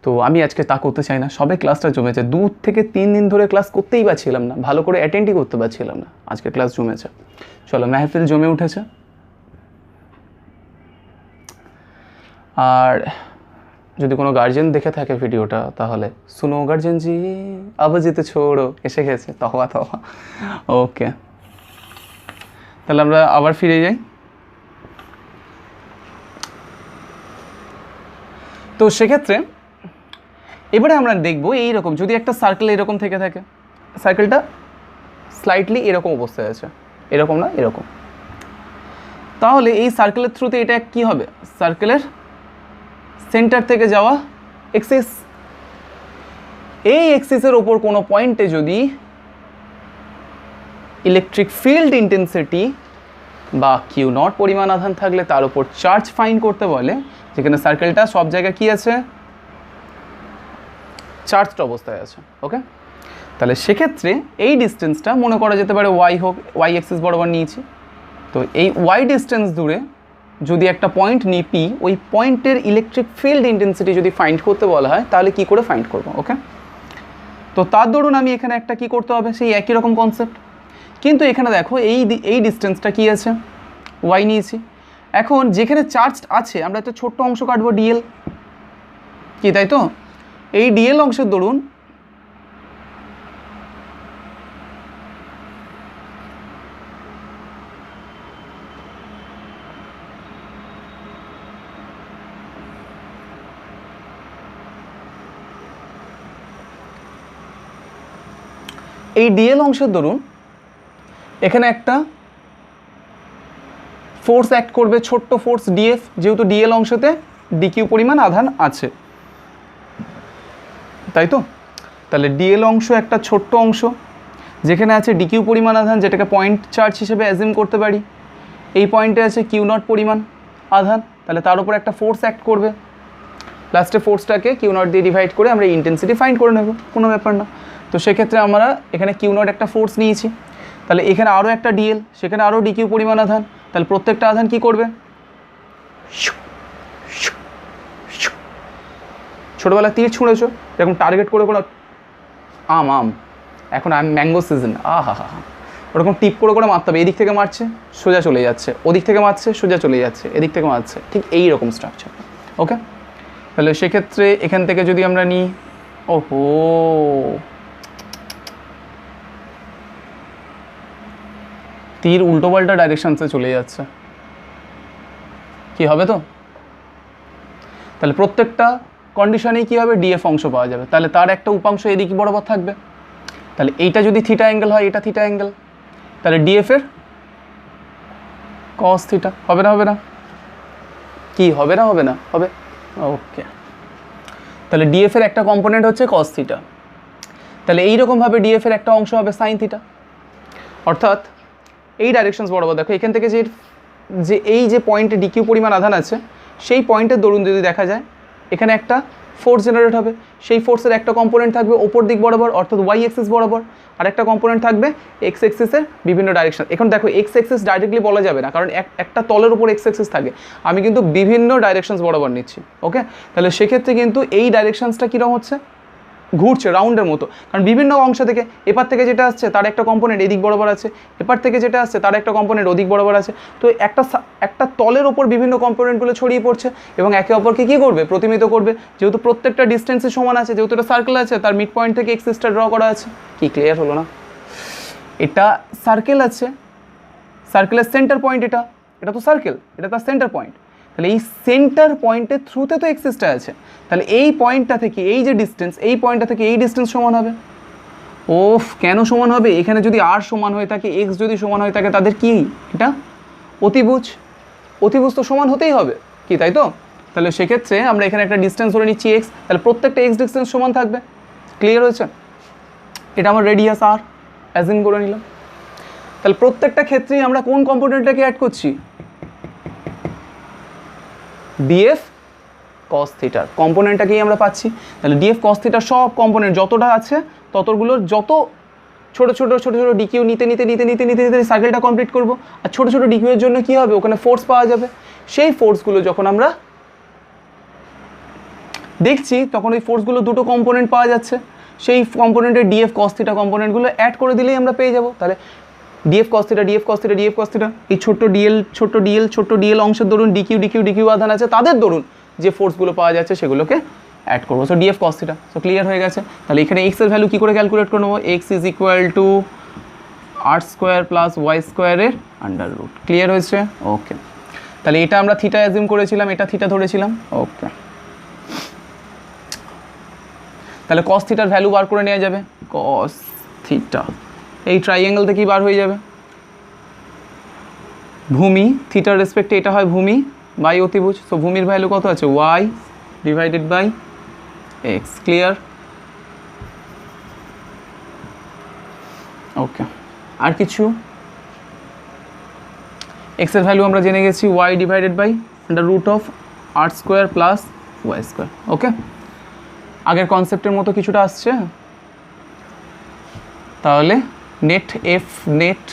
তো আমি আজকে তা করতে চাই না, সবে ক্লাসটা জমেছে, 2 থেকে 3 দিন ধরে ক্লাস করতেই পারছিলাম না, ভালো করে অ্যাটেন্ডই করতে পারছিলাম না, আজকে ক্লাস জমেছে। চলো, মাহফিল জমে উঠেছে। আর যদি কোনো গার্জেন দেখে থাকে ভিডিওটা, তাহলে শুনো গার্জেন জি আবার যেতে ছোড়ো, এসে গেছে, তহা। ওকে, তাহলে আমরা আবার ফিরে যাই। তো সেক্ষেত্রে এবারে আমরা দেখব এইরকম যদি একটা সার্কেল এরকম থেকে থাকে, সার্কেলটা স্লাইটলি এরকম অবস্থায় আছে, এরকম না, এরকম, তাহলে এই সার্কেলের থ্রুতে এটা কি হবে? সার্কেলের সেন্টার থেকে যাওয়া এক্সিস, এই এক্সিসের ওপর কোনো পয়েন্টে যদি ইলেকট্রিক ফিল্ড ইন্টেন্সিটি বা কিউ নট পরিমাণ আধান থাকলে তার উপর চার্জ ফাইন্ড করতে বলে, যেখানে সার্কেলটা সব জায়গায় কি আছে? চার্জড অবস্থায় আছে। ওকে, তাহলে সেক্ষেত্রে এই ডিস্টেন্সটা মনে করা যেতে পারে ওয়াই হোক, ওয়াই এক্সিস বরাবর নিয়েছি। তো এই ওয়াই ডিস্টেন্স দূরে যদি একটা পয়েন্ট নিই পি, ওই পয়েন্টের ইলেকট্রিক ফিল্ড ইন্টেন্সিটি যদি ফাইন্ড করতে বলা হয়, তাহলে কি করে ফাইন্ড করব? ওকে, তো তার দরুন আমি এখানে একটা কি করতে হবে, সেই একই রকম কনসেপ্ট, কিন্তু এখানে দেখো এই ডিস্টেন্সটা কি আছে? ওয়াই নিয়েছি। এখন যেখানে চার্জ আছে আমরা একটা ছোট্ট অংশ কাটবো, ডিএল, কি তাই তো? এই ডিএল অংশের দরুন এই ডিএল অংশের দরুন এখানে একটা ফোর্স অ্যাক্ট করবে, ছোট্ট ফোর্স ডিএফ, যেহেতু ডিএল অংশতে ডিকিউ পরিমাণ আধান আছে, তাই তো? তাহলে ডিএল অংশ একটা ছোট্ট অংশ যেখানে আছে ডিকিউ পরিমাণ আধান, যেটাকে পয়েন্ট চার্জ হিসেবে অ্যাজিউম করতে পারি। এই পয়েন্টে আছে কিউ নট পরিমাণ আধান, তাহলে তার উপর একটা ফোর্স অ্যাক্ট করবে, লাস্টে ফোর্সটাকে কিউ নট দিয়ে ডিভাইড করে আমরা ইন্টেন্সিটি ফাইন্ড করে নেব, কোনো ব্যাপার না। তো সেক্ষেত্রে আমরা এখানে কিউ নট একটা ফোর্স নিয়েছি, তাহলে এখানে আরও একটা ডিএল, সেখানে আরও ডিকিউ পরিমাণ আধান, তাহলে প্রত্যেকটা আধান কি করবে, ছোটোবেলা তীর ছুঁড়েছো এরকম টার্গেট করে করে, আম এখন ম্যাঙ্গো সিজন, হা ওরকম টিপ করে করে মারতে হবে, এদিক থেকে মারছে সোজা চলে যাচ্ছে, ওদিক থেকে মারছে সোজা চলে যাচ্ছে, এদিক থেকে মারছে, ঠিক এই রকম স্ট্রাকচার। ওকে, তাহলে সেক্ষেত্রে এখান থেকে যদি আমরা নিই, ওহো তীর উল্টো পাল্টা ডাইরেকশনসে চলে যাচ্ছে, কি হবে তো? তাহলে প্রত্যেকটা কন্ডিশনেই কী হবে, ডিএফ অংশ পাওয়া যাবে, তাহলে তার একটা উপাংশ এদিক বরাবর থাকবে, তাহলে এইটা যদি থিটা অ্যাঙ্গেল হয়, এটা থিটা অ্যাঙ্গেল, তাহলে ডিএফের কস থিটা হবে না, হবে না, কি হবে না, হবে না, হবে। ওকে, তাহলে ডিএফের একটা কম্পোনেন্ট হচ্ছে কস থিটা, তাহলে এইরকমভাবে ডিএফের একটা অংশ হবে সাইন থিটা, অর্থাৎ এই ডাইরেকশনস বরাবর দেখো, এখান থেকে যে এই যে পয়েন্টে ডিকিউ পরিমাণ আধান আছে, সেই পয়েন্টের দরুন যদি দেখা যায় এখানে একটা ফোর্স জেনারেট হবে, সেই ফোর্সের একটা কম্পোনেন্ট থাকবে ওপর দিক বরাবর অর্থাৎ ওয়াই এক্সিস বরাবর, আর একটা কম্পোনেন্ট থাকবে এক্স এক্সিসের বিভিন্ন ডাইরেকশন। এখন দেখো এক্স এক্সিস ডাইরেক্টলি বলা যাবে না, কারণ একটা তলের উপর এক্স এক্সিস থাকে, আমি কিন্তু বিভিন্ন ডাইরেকশনস বরাবর নিচ্ছি। ওকে, তাহলে সেক্ষেত্রে কিন্তু এই ডাইরেকশনসটা কীরকম হচ্ছে, ঘুরছে রাউন্ডের মতো, কারণ বিভিন্ন অংশ থেকে এপার থেকে যেটা আসছে তার একটা কম্পোনেন্ট এদিক বরাবর আছে, এপার থেকে যেটা আসছে তার একটা কম্পোনেন্ট ওদিক বরাবর আছে, তো একটা তলের ওপর বিভিন্ন কম্পোনেন্টগুলো ছড়িয়ে পড়ছে এবং একে অপরকে কী করবে, প্রতিমিত করবে, যেহেতু প্রত্যেকটা ডিস্টেন্সে সমান আছে, যেহেতু এটা সার্কেল আছে, তার মিড পয়েন্ট থেকে এক্সিসটা ড্র করা আছে। কি ক্লিয়ার হলো না? এটা সার্কেল আছে, সার্কেলের সেন্টার পয়েন্ট, এটা তো সার্কেল, এটা তার সেন্টার পয়েন্ট, তাহলে এই সেন্টার পয়েন্টের থ্রুতে তো এক্সিসটা আছে, তাহলে এই পয়েন্টটা থেকে এই যে ডিস্টেন্স, এই পয়েন্টটা থেকে এই ডিস্টেন্স সমান হবে। ওফ, কেন সমান হবে? এখানে যদি আর সমান হয়ে থাকে, এক্স যদি সমান হয়ে থাকে, তাদের কি এটা অতিভুজ, অতিভুজ তো সমান হতেই হবে, কি তাই তো? তাহলে সেক্ষেত্রে আমরা এখানে একটা ডিস্টেন্স ধরে নিচ্ছি এক্স, তাহলে প্রত্যেকটা এক্স ডিস্টেন্স সমান থাকবে। ক্লিয়ার হয়েছে? এটা আমার রেডিয়াস আর অ্যাজিউম করে নিলাম। তাহলে প্রত্যেকটা ক্ষেত্রেই আমরা কোন কম্পোনেন্টটাকে অ্যাড করছি, ডিএফ কস থিটার কম্পোনেন্টটাকেই আমরা পাচ্ছি। তাহলে ডিএফ কস থিটার সব কম্পোনেন্ট যতটা আছে ততগুলোর যত ছোটো ছোটো ডিকিউ নিতে সার্কেলটা কমপ্লিট করব, আর ছোটো ছোটো ডিকিউয়ের জন্য কী হবে, ওখানে ফোর্স পাওয়া যাবে। সেই ফোর্সগুলো যখন আমরা দেখছি তখন ওই ফোর্সগুলো দুটো কম্পোনেন্ট পাওয়া যাচ্ছে, সেই কম্পোনেন্টের ডিএফ কস থিটা কম্পোনেন্টগুলো অ্যাড করে দিলেই আমরা পেয়ে যাব। তাহলে DF cos theta, DF cos theta, DF cos theta, এই ছোট্ট ডিএল অংশের দরুন ডিকিউ আধান আছে, তাদের দরুন যে ফোর্সগুলো পাওয়া যাচ্ছে সেগুলোকে অ্যাড করবো। So DF cos theta, so clear হয়ে গেছে। তাহলে এখানে এক্সের ভ্যালু কী করে ক্যালকুলেট করে নেবো, x is equal to r square plus y স্কোয়ারের আন্ডার রুট। ক্লিয়ার হয়েছে? ওকে, তাহলে এটা আমরা থিটা অ্যাজিউম করেছিলাম, এটা থিটা ধরেছিলাম। ওকে, তাহলে কস থিটার ভ্যালু বার করে নেওয়া যাবে, কস থিটা এই ট্রাইঅ্যাঙ্গেল থেকেই বার হয়ে যাবে। ভূমি থিটার রেসপেক্টে এটা হয় ভূমি বাই অতিভুজ, সো ভূমির ভ্যালু কত আছে, y divided by x. Clear? Okay, আর কিছু, এক্সের ভ্যালু আমরা জেনে গেছি, y divided by under root of r square plus y square. Okay, আগের কনসেপ্টের মতো কিছুটা আসছে। তাহলে নেট এফ নেট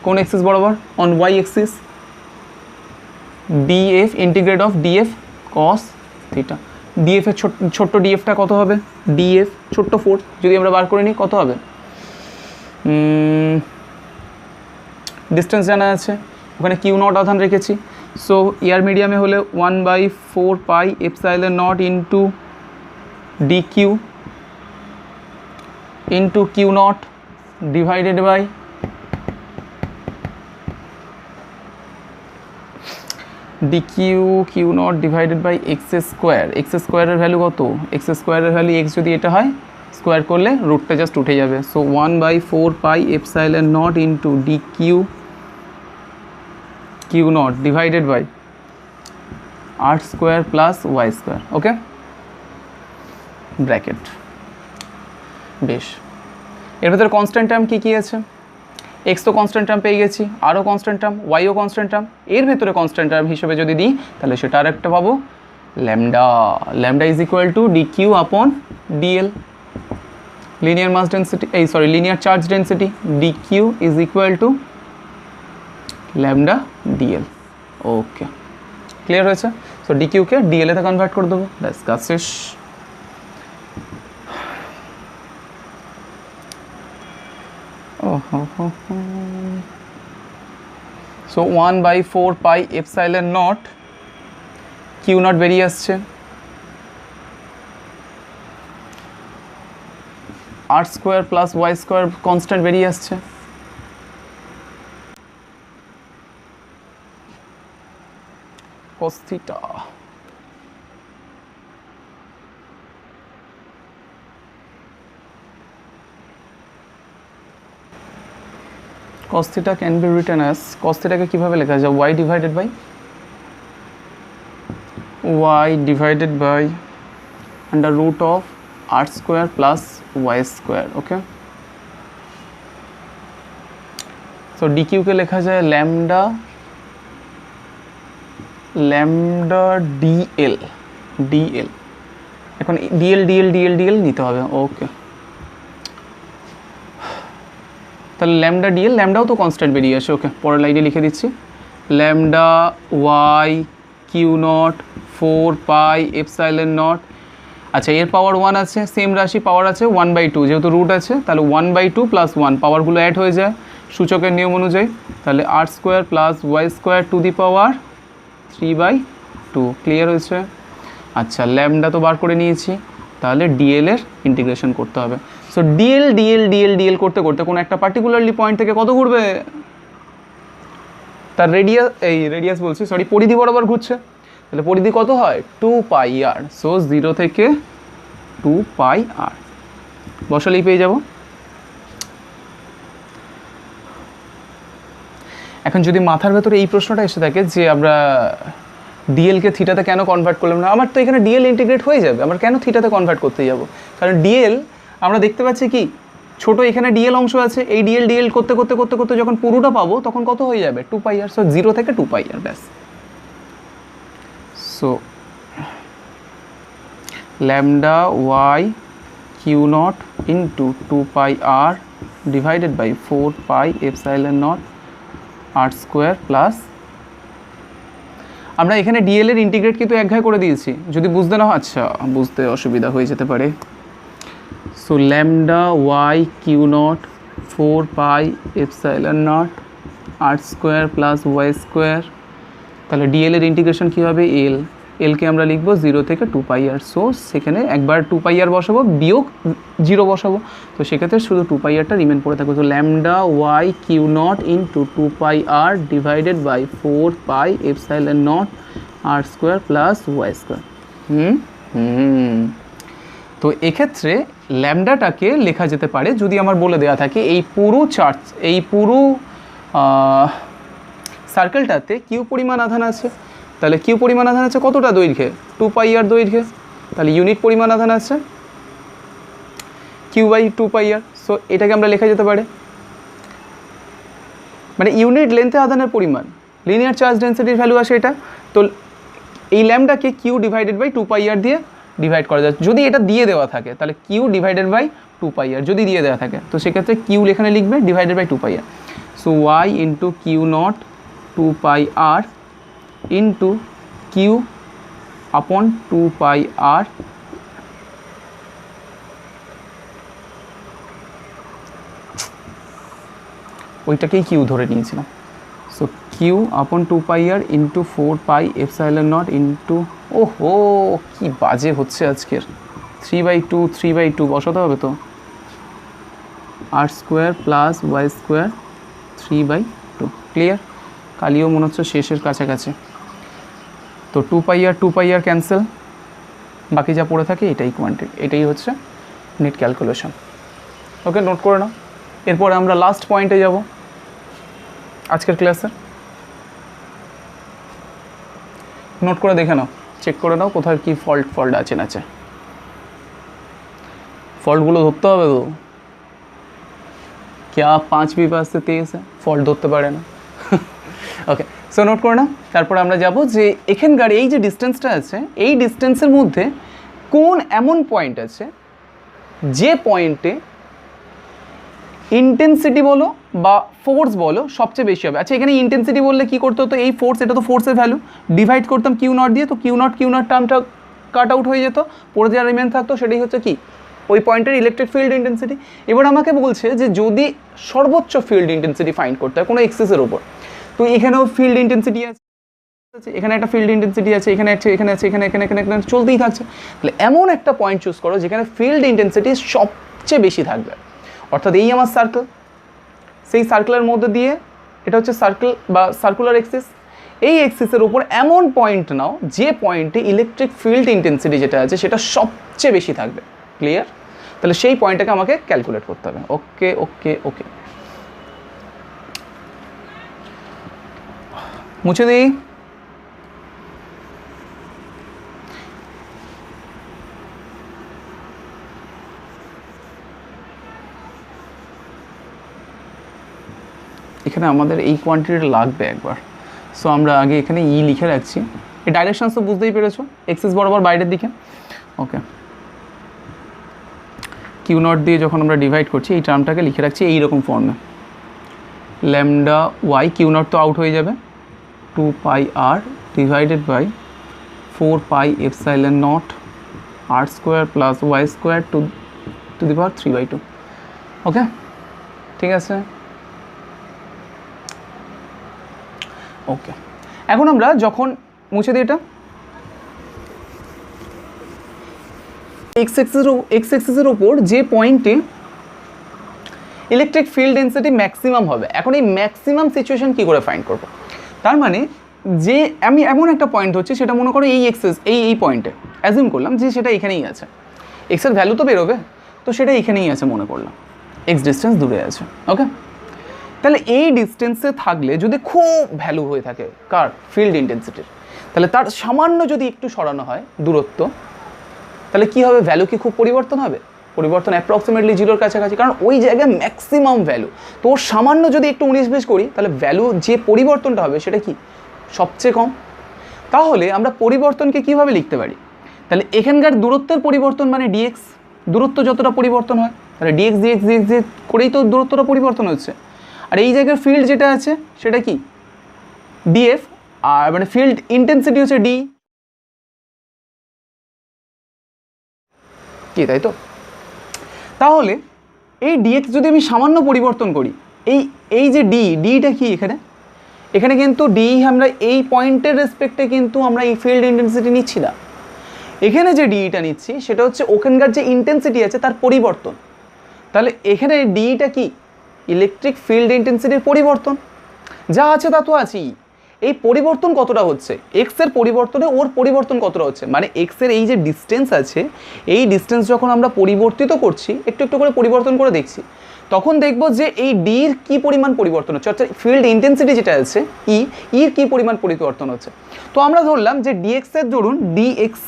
কোন এক্সিস বরাবর, on y axis, df integrate of DF cos theta. ডিএফের ছোট্ট ডিএফটা কত হবে, ডিএফ ছোট্ট ফোর্স যদি আমরা বার করে নিই কত হবে, ডিস্টেন্স জানা আছে, ওখানে কিউ নট আধান রেখেছি, সো এয়ার মিডিয়ামে হলে 1/4 pi epsilon not into d q into q not divided by d q not divided by x square. X স্কোয়ারের ভ্যালু কত, এক্স স্কোয়ারের ভ্যালু এক্স যদি এটা হয় স্কোয়ার করলে রুটটা জাস্ট উঠে যাবে, so 1/4 pi epsilon not into d q not divided by r square plus y square. Okay, bracket. বেশ, এর ভেতরে কনস্ট্যান্ট টার্ম কী কী আছে, এক্স তো কনস্ট্যান্ট টার্ম পেয়ে গেছি, আরও constant term, YO constant term. এর ভেতরে কনস্ট্যান্ট টার্ম হিসেবে যদি দিই তাহলে সেটা আর একটা পাবো, lambda. Lambda is equal to d q upon dl. Linear mass density linear charge density dq is equal to lambda dl। Okay, clear হয়েছে? সো dq কে dl এতে কনভার্ট করে দেবো, ব্যাস কাজ শেষ। So 1/4 pi epsilon naught q naught বেরিয়ে আসছে, r square plus y square constant বেরিয়ে আসছে, cos theta cos theta can be written as cos theta কে কিভাবে লেখা যায় y divided by under root of r square plus y square। Okay, so dq কে লেখা যায় lambda dl। এখন dl নিতে হবে। ওকে, তাহলে ল্যামডা dl, ল্যামডাও তো কনস্ট্যান্ট বেরিয়ে আসে। ওকে, পরের লাইনে লিখে দিচ্ছি lambda y q not 4 pi epsilon not. আচ্ছা, এর পাওয়ার 1 আছে, সেম রাশি পাওয়ার আছে 1/2, যেহেতু রুট আছে তাহলে 1/2 প্লাস 1 পাওয়ারগুলো অ্যাড হয়ে যায় সূচকের নিয়ম অনুযায়ী, তাহলে r square plus y square to the power 3/2। Clear হয়েছে? আচ্ছা, ল্যামডা তো বার করে নিয়েছি, তাহলে ডিএল এর ইন্টিগ্রেশন করতে হবে। সো ডিএল করতে করতে কোনো একটা পার্টিকুলারলি পয়েন্ট থেকে কত ঘুরবে, তার রেডিয়াস বলছি সরি পরিধি বরাবর ঘুরছে, তাহলে পরিধি কত হয় 2πr। সো 0 থেকে 2πr বসালেই পেয়ে যাব। এখন যদি মাথার ভেতরে এই প্রশ্নটা এসে থাকে যে আমরা ডিএলকে থিটাতে কেন কনভার্ট করলাম না, আমার তো এখানে ডিএল ইন্টিগ্রেট হয়ে যাবে, আমরা কেন থিটাতে কনভার্ট করতে যাব? কারণ ডিএল আমরা দেখতে পাচ্ছি কি ছোট এখানে ডিএল অংশ আছে, এই ডিএল করতে করতে করতে করতে যখন পুরোটা পাবো তখন কত হয়ে যাবে 2πr। সো 0 থেকে 2πr ব্যাস। So lambda y q not into 2πr divided by 4 pi epsilon not r square plus, আমরা এখানে ডিএল এর ইন্টিগ্রেট কিন্তু একঘায় করে দিয়েছি, যদি বুঝতে না হয়, আচ্ছা বুঝতে অসুবিধা হয়ে যেতে পারে। So lambda y q not 4 pi epsilon not r square plus y square, তাহলে ডিএল এর ইন্টিগ্রেশন কী হবে এলকে আমরা লিখবো 0 থেকে 2πr। সো সেখানে একবার 2πr বসাবো বিয়োগ 0 বসাবো, তো সেক্ষেত্রে শুধু 2πrটা রিমেন পড়ে থাকবে। তো lambda y q not into 2πr divided by 4 pi epsilon not r square plus y square. তো এক্ষেত্রে ল্যামডাটাকে লেখা যেতে পারে, যদি আমার বলে দেওয়া থাকে এই পুরো সার্কেলটাতে কিউ পরিমাণ আধান আছে, তাহলে কিউ পরিমাণ আধান আছে কতটা দৈর্ঘ্যে 2πr দৈর্ঘ্যে, তাহলে ইউনিট পরিমাণ আধান আছে q/2πr। সো এটাকে আমরা লেখা যেতে পারে মানে ইউনিট লেন্থে আধানের পরিমাণ, লিনিয়ার চার্জ ডেন্সিটির ভ্যালু আসে এটা। তো এই ল্যামডাকে কিউ ডিভাইডেড বাই 2πr দিয়ে ডিভাইড করা যায়, যদি এটা দিয়ে দেওয়া থাকে তাহলে কিউ ডিভাইডেড বাই 2πr যদি দিয়ে দেওয়া থাকে, তো সেক্ষেত্রে কিউ এখানে লিখবে divided by 2πr। So y into q not 2πr into q upon 2πr ওইটাকেই Q ধরে নিয়েছিলাম। So q upon 2πr into 4 pi epsilon not into, ওহো কি বাজে হচ্ছে আজকের, 3/2 বসাতে হবে তো, r square plus y square 3/2। Clear? কালিও মনে হচ্ছে শেষের কাছাকাছি। তো 2πr ক্যান্সেল, বাকি যা পড়ে থাকে এটাই কোয়ান্টিটি, এটাই হচ্ছে নেট ক্যালকুলেশন। ওকে, নোট করে নাও। এরপরে আমরা লাস্ট পয়েন্টে যাব আজকের ক্লাসে। নোট করে দেখে নাও, চেক করে নাও কোথায় কী ফল্ট আছে না আছে, ফল্টগুলো ধরতে হবে তো। क्या 5 भी पास से 23 है, ফল্ট ধরতে পারে না। ওকে, সো নোট করে নাও। তারপরে আমরা যাব যে এখানকার এই যে ডিস্টেন্সটা আছে, এই ডিস্টেন্সের মধ্যে কোন এমন পয়েন্ট আছে যে পয়েন্টে ইন্টেন্সিটি বলো বা ফোর্স বলো সবচেয়ে বেশি হবে। আচ্ছা এখানে ইন্টেন্সিটি বললে কী করতে হতো, এই ফোর্স, এটা তো ফোর্সের ভ্যালু, ডিভাইড করতাম কিউ নট দিয়ে, তো কিউ নট টার্মটা কাট আউট হয়ে যেত, পরে যা রিমেন থাকতো সেটাই হচ্ছে কি ওই পয়েন্টের ইলেকট্রিক ফিল্ড ইন্টেন্সিটি। এবার আমাকে বলছে যে যদি সর্বোচ্চ ফিল্ড ইন্টেন্সিটি ফাইন্ড করতে হয় কোনো এক্সিসের ওপর, তো এখানেও ফিল্ড ইন্টেন্সিটি আছে, এখানে একটা ফিল্ড ইন্টেন্সিটি আছে, এখানে আছে, এখানে আছে, এখানে এখানে এখানে এখানে চলতেই থাকছে। তাহলে এমন একটা পয়েন্ট চুজ করো যেখানে ফিল্ড ইন্টেন্সিটি সবচেয়ে বেশি থাকবে। অর্থাৎ এই আমার সার্কেল, সেই সার্কেলের মধ্যে দিয়ে এটা হচ্ছে সার্কেল বা সার্কুলার এক্সিস, এই এক্সিসের উপর এমন পয়েন্ট নাও যে পয়েন্টে ইলেকট্রিক ফিল্ড ইন্টেন্সিটি যেটা আছে সেটা সবচেয়ে বেশি থাকবে। ক্লিয়ার? তাহলে সেই পয়েন্টটাকে আমাকে ক্যালকুলেট করতে হবে। ওকে ওকে ওকে, মুছে দিই। এখানে আমাদের এই কোয়ান্টিটিটা লাগবে একবার, সো আমরা আগে এখানে ই লিখে রাখছি। এই ডাইরেকশানস তো বুঝতেই পেরেছো, এক্সিস বরাবর বাইরের দিকে। ওকে, কিউ নট দিয়ে যখন আমরা ডিভাইড করছি এই টার্মটাকে লিখে রাখছি এইরকম ফর্মে, ল্যামডা ওয়াই, কিউ নট তো আউট হয়ে যাবে, 2 pi r divided by 4 pi epsilon not r square plus y square to the power 3/2। Okay, ঠিক আছে। ওকে, এখন আমরা যখন মুছে দিই এটা, এক্স এক্সিসের উপর যে পয়েন্টে ইলেকট্রিক ফিল্ড ডেন্সিটি ম্যাক্সিমাম হবে, এখন এই ম্যাক্সিমাম সিচুয়েশন কী করে ফাইন্ড করব? তার মানে যে আমি এমন একটা পয়েন্ট হচ্ছে সেটা মনে করো এই এক্সিস এই পয়েন্টে অ্যাজিউম করলাম যে সেটা এখানেই আছে, এক্সের ভ্যালু তো বেরোবে, তো সেটা এখানেই আছে মনে করলাম, এক্স ডিস্টেন্স দূরে আছে। ওকে, তাহলে এই ডিস্টেন্সে থাকলে যদি খুব ভ্যালু হয়ে থাকে কার ফিল্ড ইন্টেন্সিটির, তাহলে তার সামান্য যদি একটু সরানো হয় দূরত্ব, তাহলে কী হবে, ভ্যালু কি খুব পরিবর্তন হবে? পরিবর্তন অ্যাপ্রক্সিমেটলি জিরোর কাছাকাছি, কারণ ওই জায়গায় ম্যাক্সিমাম ভ্যালু। তো ওর সামান্য যদি একটু 19-20 করি তাহলে ভ্যালু যে পরিবর্তনটা হবে সেটা কি সবচেয়ে কম। তাহলে আমরা পরিবর্তনকে কীভাবে লিখতে পারি? তাহলে এখানকার দূরত্বের পরিবর্তন মানে ডিএক্স, দূরত্ব যতটা পরিবর্তন হয় তাহলে ডিএক্স ডিএক্স ডিএক্স ডিএক্স করেই তো দূরত্বটা পরিবর্তন হচ্ছে। আর এই জায়গায় ফিল্ড যেটা আছে সেটা কি ডিএফ, আর মানে ফিল্ড ইন্টেন্সিটি হচ্ছে ডি, কি তাই তো? তাহলে এই ডিএক্স যদি আমি সামান্য পরিবর্তন করি, এই যে ডিটা কি এখানে কিন্তু ডি আমরা এই পয়েন্টের রেসপেক্টে কিন্তু আমরা এই ফিল্ড ইন্টেন্সিটি নিচ্ছি না, এখানে যে ডিটা নিচ্ছি সেটা হচ্ছে ওখানকার যে ইন্টেন্সিটি আছে তার পরিবর্তন। তাহলে এখানে ডিটা কি ইলেকট্রিক ফিল্ড ইন্টেন্সিটির পরিবর্তন, যা আছে তা তো আছেই। এই পরিবর্তন কতটা হচ্ছে, এক্সের পরিবর্তনে ওর পরিবর্তন কতটা হচ্ছে, মানে এক্সের এই যে ডিস্টেন্স আছে এই ডিস্টেন্স যখন আমরা পরিবর্তিত করছি, একটু একটু করে পরিবর্তন করে দেখছি, তখন দেখব যে এই ডির কী পরিমাণ পরিবর্তন হচ্ছে, অর্থাৎ ফিল্ড ইন্টেন্সিটি যেটা আছে ইর কী পরিমাণ পরিবর্তন হচ্ছে। তো আমরা ধরলাম যে ডিএক্সের ধরুন ডিএক্স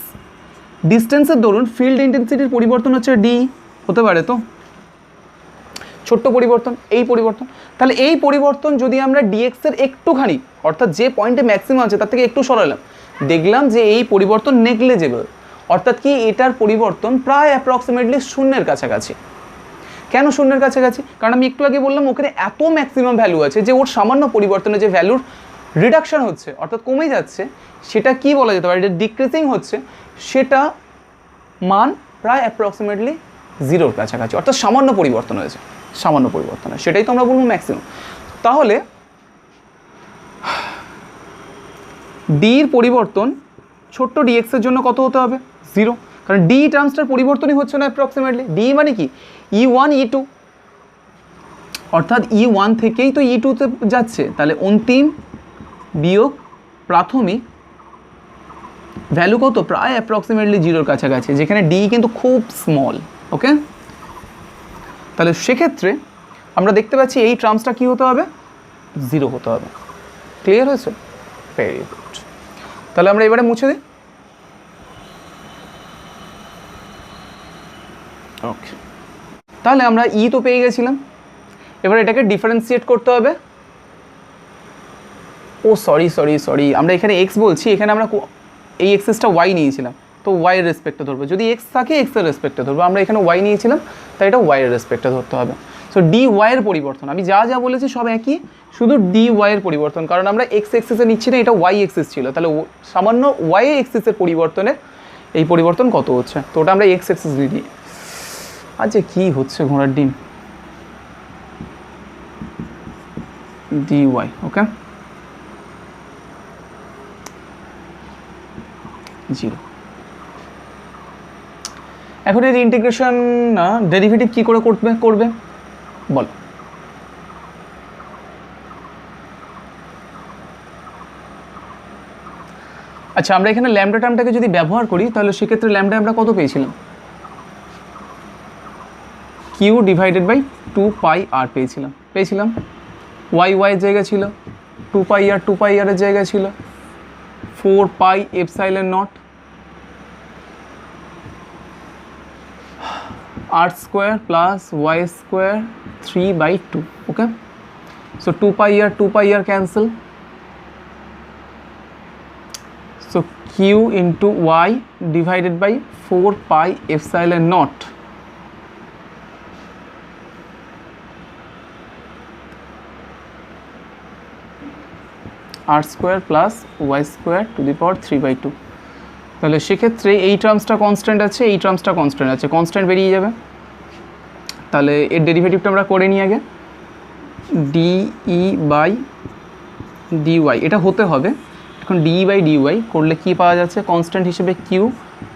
ডিস্টেন্সের ধরুন ফিল্ড ইন্টেন্সিটির পরিবর্তন হচ্ছে ডি, হতে পারে তো ছোট্ট পরিবর্তন, এই পরিবর্তন। তাহলে এই পরিবর্তন যদি আমরা ডিএক্সের একটুখানি, অর্থাৎ যে পয়েন্টে ম্যাক্সিমাম আছে তার থেকে একটু সরালাম, দেখলাম যে এই পরিবর্তন নেগলেজেবল, অর্থাৎ কি এটার পরিবর্তন প্রায় অ্যাপ্রক্সিমেটলি শূন্যের কাছাকাছি। কেন শূন্যের কাছাকাছি? কারণ আমি একটু আগে বললাম ওখানে এত ম্যাক্সিমাম ভ্যালু আছে যে ওর সামান্য পরিবর্তনে যে ভ্যালুর রিডাকশন হচ্ছে অর্থাৎ কমে যাচ্ছে, সেটা কি বলা যেতে পারে, এটা ডিক্রিজিং হচ্ছে, সেটা মান প্রায় অ্যাপ্রক্সিমেটলি জিরোর কাছাকাছি, অর্থাৎ সামান্য পরিবর্তন হয়েছে, সামান্য পরিবর্তন হয়, সেটাই তো আমরা বলবো ম্যাক্সিমাম। তাহলে ডির পরিবর্তন ছোট্ট ডিএক্সের জন্য কত হতে হবে? 0, কারণ ডি টার্মসটার পরিবর্তনই হচ্ছে না অ্যাপ্রক্সিমেটলি। ডি মানে কি E1 E2, অর্থাৎ E1 থেকেই তো E2তে যাচ্ছে, তাহলে অন্তিম বিয়োগ প্রাথমিক ভ্যালু কত, প্রায় অ্যাপ্রক্সিমেটলি জিরোর কাছাকাছি, যেখানে ডি কিন্তু খুব স্মল। ওকে, তাহলে সেক্ষেত্রে আমরা দেখতে পাচ্ছি এই টার্মসটা কী হতে হবে, 0 হতে হবে। ক্লিয়ার হয়েছে? Very good. তাহলে আমরা এবারে মুছে দিই। ওকে, তাহলে আমরা ই তো পেয়ে গেছিলাম, এবার এটাকে ডিফারেন্সিয়েট করতে হবে। ও সরি, আমরা এখানে এক্স বলছি, এখানে আমরা এই এক্সেসটা ওয়াই নিয়েছিলাম, তো তো ওয়াইয়ের রেসপেক্টে ধরবো, যদি এক্স থাকে এক্সের রেসপেক্টে ধরবো, আমরা এখানে ওয়াই নিয়েছিলাম তাই এটা ওয়াইয়ের রেসপেক্টে ধরতে হবে। সো ডি ওয়াইয়ের পরিবর্তন, আমি যা যা বলেছি সব একই, শুধু ডি ওয়াইয়ের পরিবর্তন, কারণ আমরা এক্স এক্সিসে নিচ্ছি না, এটা ওয়াই এক্সিস ছিল, তাহলে সামান্য ওয়াই এক্সিসের পরিবর্তনে এই পরিবর্তন কত হচ্ছে, তো ওটা আমরা এক্স এক্সিস দিই। আচ্ছা কী হচ্ছে ঘোড়ার ডিম, ডি ওয়াই, ওকে 0। এখন এর ইন্টিগ্রেশন না ডেরিভেটিভ কী করে করবে বলো। আচ্ছা আমরা এখানে ল্যামডা টার্মটাকে যদি ব্যবহার করি তাহলে সেক্ষেত্রে ল্যামডা আমরা কত পেয়েছিলাম, কিউ ডিভাইডেড বাই 2πr পেয়েছিলাম। ওয়াই ওয়াইয়ের জায়গা ছিল, 2πr এর জায়গা ছিল 4πε0 r² plus y² 3/2, okay. So 2πr cancel, so q into y divided by 4πε0 r² plus y² to the power 3/2। তাহলে সেক্ষেত্রে এই টার্মসটা কনস্ট্যান্ট আছে, এই টার্মসটা কনস্ট্যান্ট আছে, কনস্ট্যান্ট বেরিয়ে যাবে। তাহলে এর ডেরিভেটিভটা আমরা করে নিই আগে, ডিই বাই ডিওয়াই, এটা হতে হবে। এখন ডিই বাই ডিওয়াই করলে কি পাওয়া যাচ্ছে, কনস্ট্যান্ট হিসেবে কিউ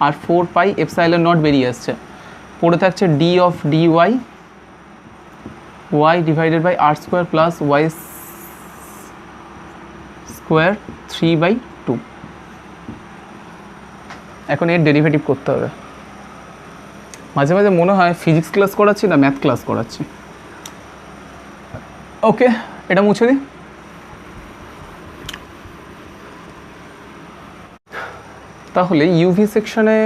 আর 4πε0 বেরিয়ে আসছে, পড়ে থাকছে d of dy y divided by r² plus y² 3/2। এখন এর ডেরিভেটিভ করতে হবে। মাঝে মাঝে মনে হয় ফিজিক্স ক্লাস করাচ্ছি না ম্যাথ ক্লাস করাচ্ছি। ওকে এটা মুছে দিই। তাহলে ইউভি সেকশনে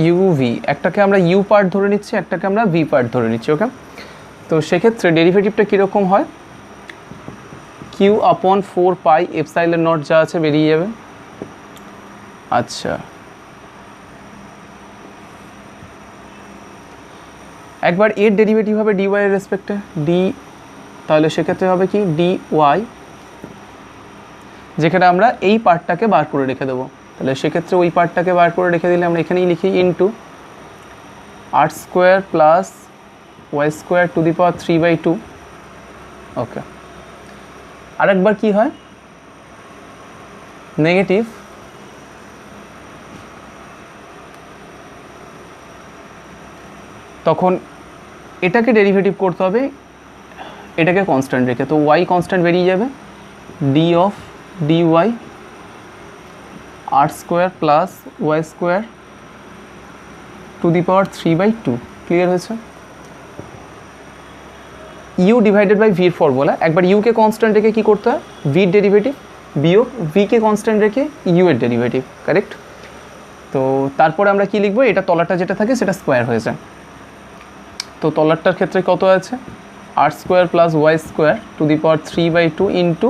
ইউভি একটাকে আমরা ইউ পার্ট ধরে নিচ্ছি, একটাকে আমরা ভি পার্ট ধরে নিচ্ছি, ওকে। তো সেক্ষেত্রে ডেরিভেটিভটা কীরকম হয়, কিউ আপন 4πε0 যা আছে বেরিয়ে যাবে। আচ্ছা একবার এর ডেরিভেটিভ হবে ডি ওয়াই এর রেসপেক্টে ডি, তাহলে সেক্ষেত্রে হবে কি ডি ওয়াই, যেখানে আমরা এই পার্টটাকে বার করে রেখে দেবো। তাহলে সেক্ষেত্রে ওই পার্টটাকে বার করে রেখে দিলে আমরা এখানেই লিখি into r² plus y² to the power 3/2, okay. আরেকবার কি হয়, নেগেটিভ তখন এটাকে ডেরিভেটিভ করতে হবে এটাকে কনস্ট্যান্ট রেখে, তো ওয়াই কনস্ট্যান্ট বেরিয়ে যাবে, d of d y r² plus y² to the power 3/2। Clear হয়েছে? ইউ ডিভাইডেড বাই ভির ফর্মুলা, একবার ইউকে কনস্ট্যান্ট রেখে কী করতে হয়, ভির ডেরিভেটিভ বিয়োগ ভিকে কনস্ট্যান্ট রেখে ইউ এর ডেরিভেটিভ, কারেক্ট। তো তারপরে আমরা কি লিখবো, এটা তলাটা যেটা থাকে সেটা স্কোয়ার হয়ে যায়। তো তলারটার ক্ষেত্রে কত আছে, r² plus y² to the power 3/2 into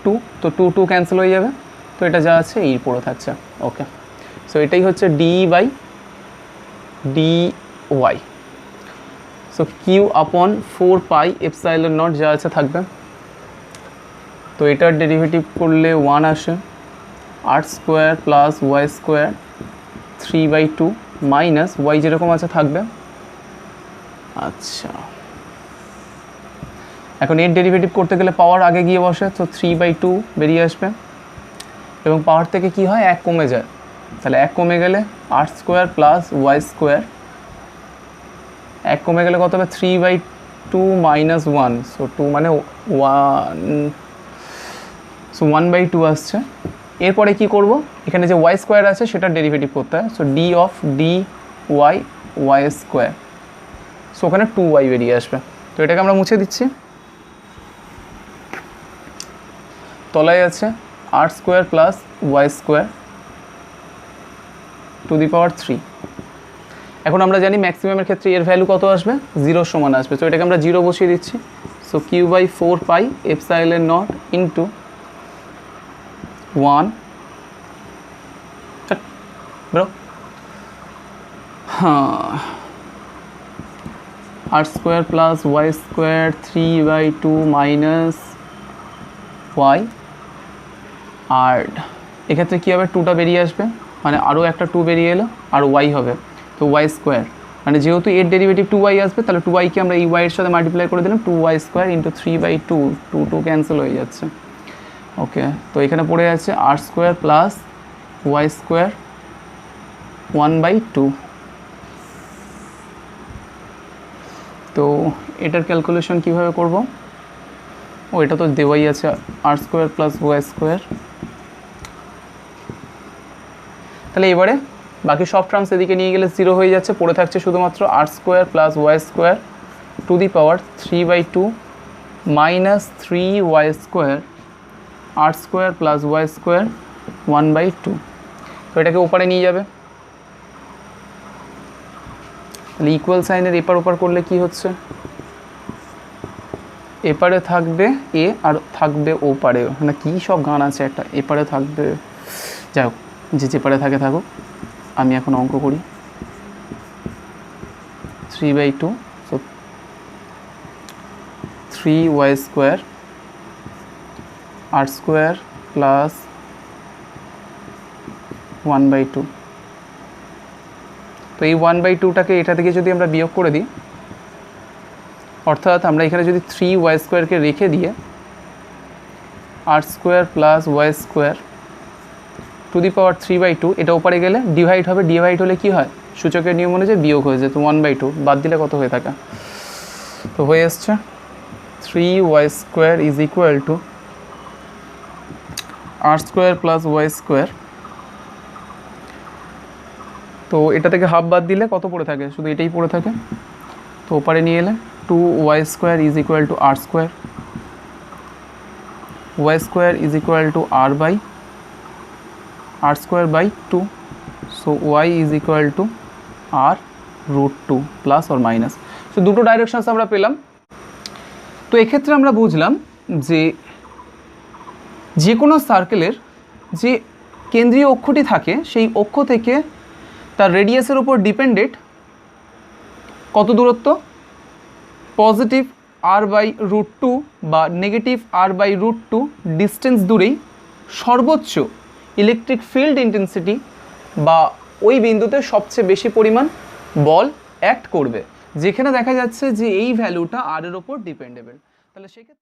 2, তো 2 ক্যান্সেল হয়ে যাবে, তো এটা যা আছে এই পড়ে থাকছে, ওকে। সো এটাই হচ্ছে d by d y. So q আপন 4πε0 যা আছে থাকবে, তো এটার ডেরিভেটিভ করলে 1 আসে, r² plus y² 3/2 minus Y যেরকম আছে থাকবে। আচ্ছা এখন এর ডেরিভেটিভ করতে গেলে পাওয়ার আগে গিয়ে বসে, তো 3/2 বেরিয়ে আসবে, এবং পাওয়ার থেকে কি হয় 1 কমে যায়, তাহলে 1 কমে গেলে r² প্লাস y² 1 কমে গেলে কত হবে, 3/2 মাইনাস 1, সো 2 মানে 1, সো 1/2 আসছে। এরপরে কি করব, এখানে যে y² আছে সেটার ডেরিভেটিভ করতে হয়, so d of d y y², so ওখানে 2y বেরিয়ে আসবে। তো এটাকে আমরা মুছে দিচ্ছি, তলায় আছে r² plus y² to the পাওয়ার 3। এখন আমরা জানি ম্যাক্সিমামের ক্ষেত্রে এর ভ্যালু কত আসবে, 0 সমান আসবে, তো এটাকে আমরা 0 বসিয়ে দিচ্ছি। সো কিউ বাই 4πε0 ইন্টু 1 বেরো। হ্যাঁ, r square plus y square 3/2 minus y, আর এক্ষেত্রে কী হবে, 2টা বেরিয়ে আসবে, মানে আরও একটা 2 বেরিয়ে এলো, আর ওয়াই হবে, তো ওয়াই স্কোয়ার, মানে যেহেতু এর ডেরিভেটিভ 2y আসবে, তাহলে 2yকে আমরা এই y এর সাথে মাল্টিপ্লাই করে দিলাম, 2y স্কোয়ার ইন্টু 3/2, 2 ক্যান্সেল হয়ে যাচ্ছে। ওকে, তো এখানে পড়ে যাচ্ছে আর স্কোয়ার প্লাস ওয়াই স্কোয়ার 1/2। তো এটার ক্যালকুলেশন কিভাবে করব? ও, এটা তো দেওয়াই আছে, আর স্কোয়ার প্লাস ওয়াই স্কোয়ার। তাহলে এবারে বাকি সব টার্মস এদিকে নিয়ে গেলে 0 হয়ে যাচ্ছে, পড়ে থাকছে শুধুমাত্র r square plus y square to the power 3/2 minus 3y square r square plus y square 1/2। তো এটাকে ওপারে নিয়ে যাবে, তাহলে ইকুয়াল সাইনের এপার ওপার করলে কি হচ্ছে, এপারে থাকবে এ আর থাকবে ওপারে, মানে কী সব গান আছে একটা, এপারে থাকবে, যাই হোক, যে পারে থাকে থাকুক, আমি এখন অঙ্ক করি। 3/2, so 3y square r square plus 1/2। তো এই 1/2টাকে এটা থেকে যদি আমরা বিয়োগ করে দিই, অর্থাৎ আমরা এখানে যদি 3y স্কোয়ারকে রেখে দিয়ে r square plus y square to the power 3/2, এটা ওপারে গেলে ডিভাইড হবে, ডিভাইড হলে কি হয়, সূচকের নিয়ম অনুযায়ী বিয়োগ হয়ে যেত, 1/2 বাদ দিলে কত হয়ে থাকে, তো হয়ে আসছে 3y square is equal to r square plus y square. তো এটা থেকে হাফ বাদ দিলে কত পড়ে থাকে, শুধু এটাই পড়ে থাকে, তো ওপারে নিয়ে এলে 2y square is equal to r square, y square is equal to r square by 2, so y is equal to r√2 plus or minus. So দুটো ডাইরেকশনস আমরা পেলাম। তো এক্ষেত্রে আমরা বুঝলাম যে কোনো সার্কেলের যে কেন্দ্রীয় অক্ষটি থাকে, সেই অক্ষ থেকে তার রেডিয়াসের উপর ডিপেন্ডেন্ট কত দূরত্ব, পজিটিভ r/√2 বা নেগেটিভ r/√2 ডিস্টেন্স দূরেই সর্বোচ্চ ইলেকট্রিক ফিল্ড ইন্টেন্সিটি বা ওই বিন্দুতে সবচেয়ে বেশি পরিমাণ বল অ্যাক্ট করবে, যেখানে দেখা যাচ্ছে যে এই ভ্যালুটা r এর ওপর ডিপেন্ডেবল। তাহলে সেক্ষেত্রে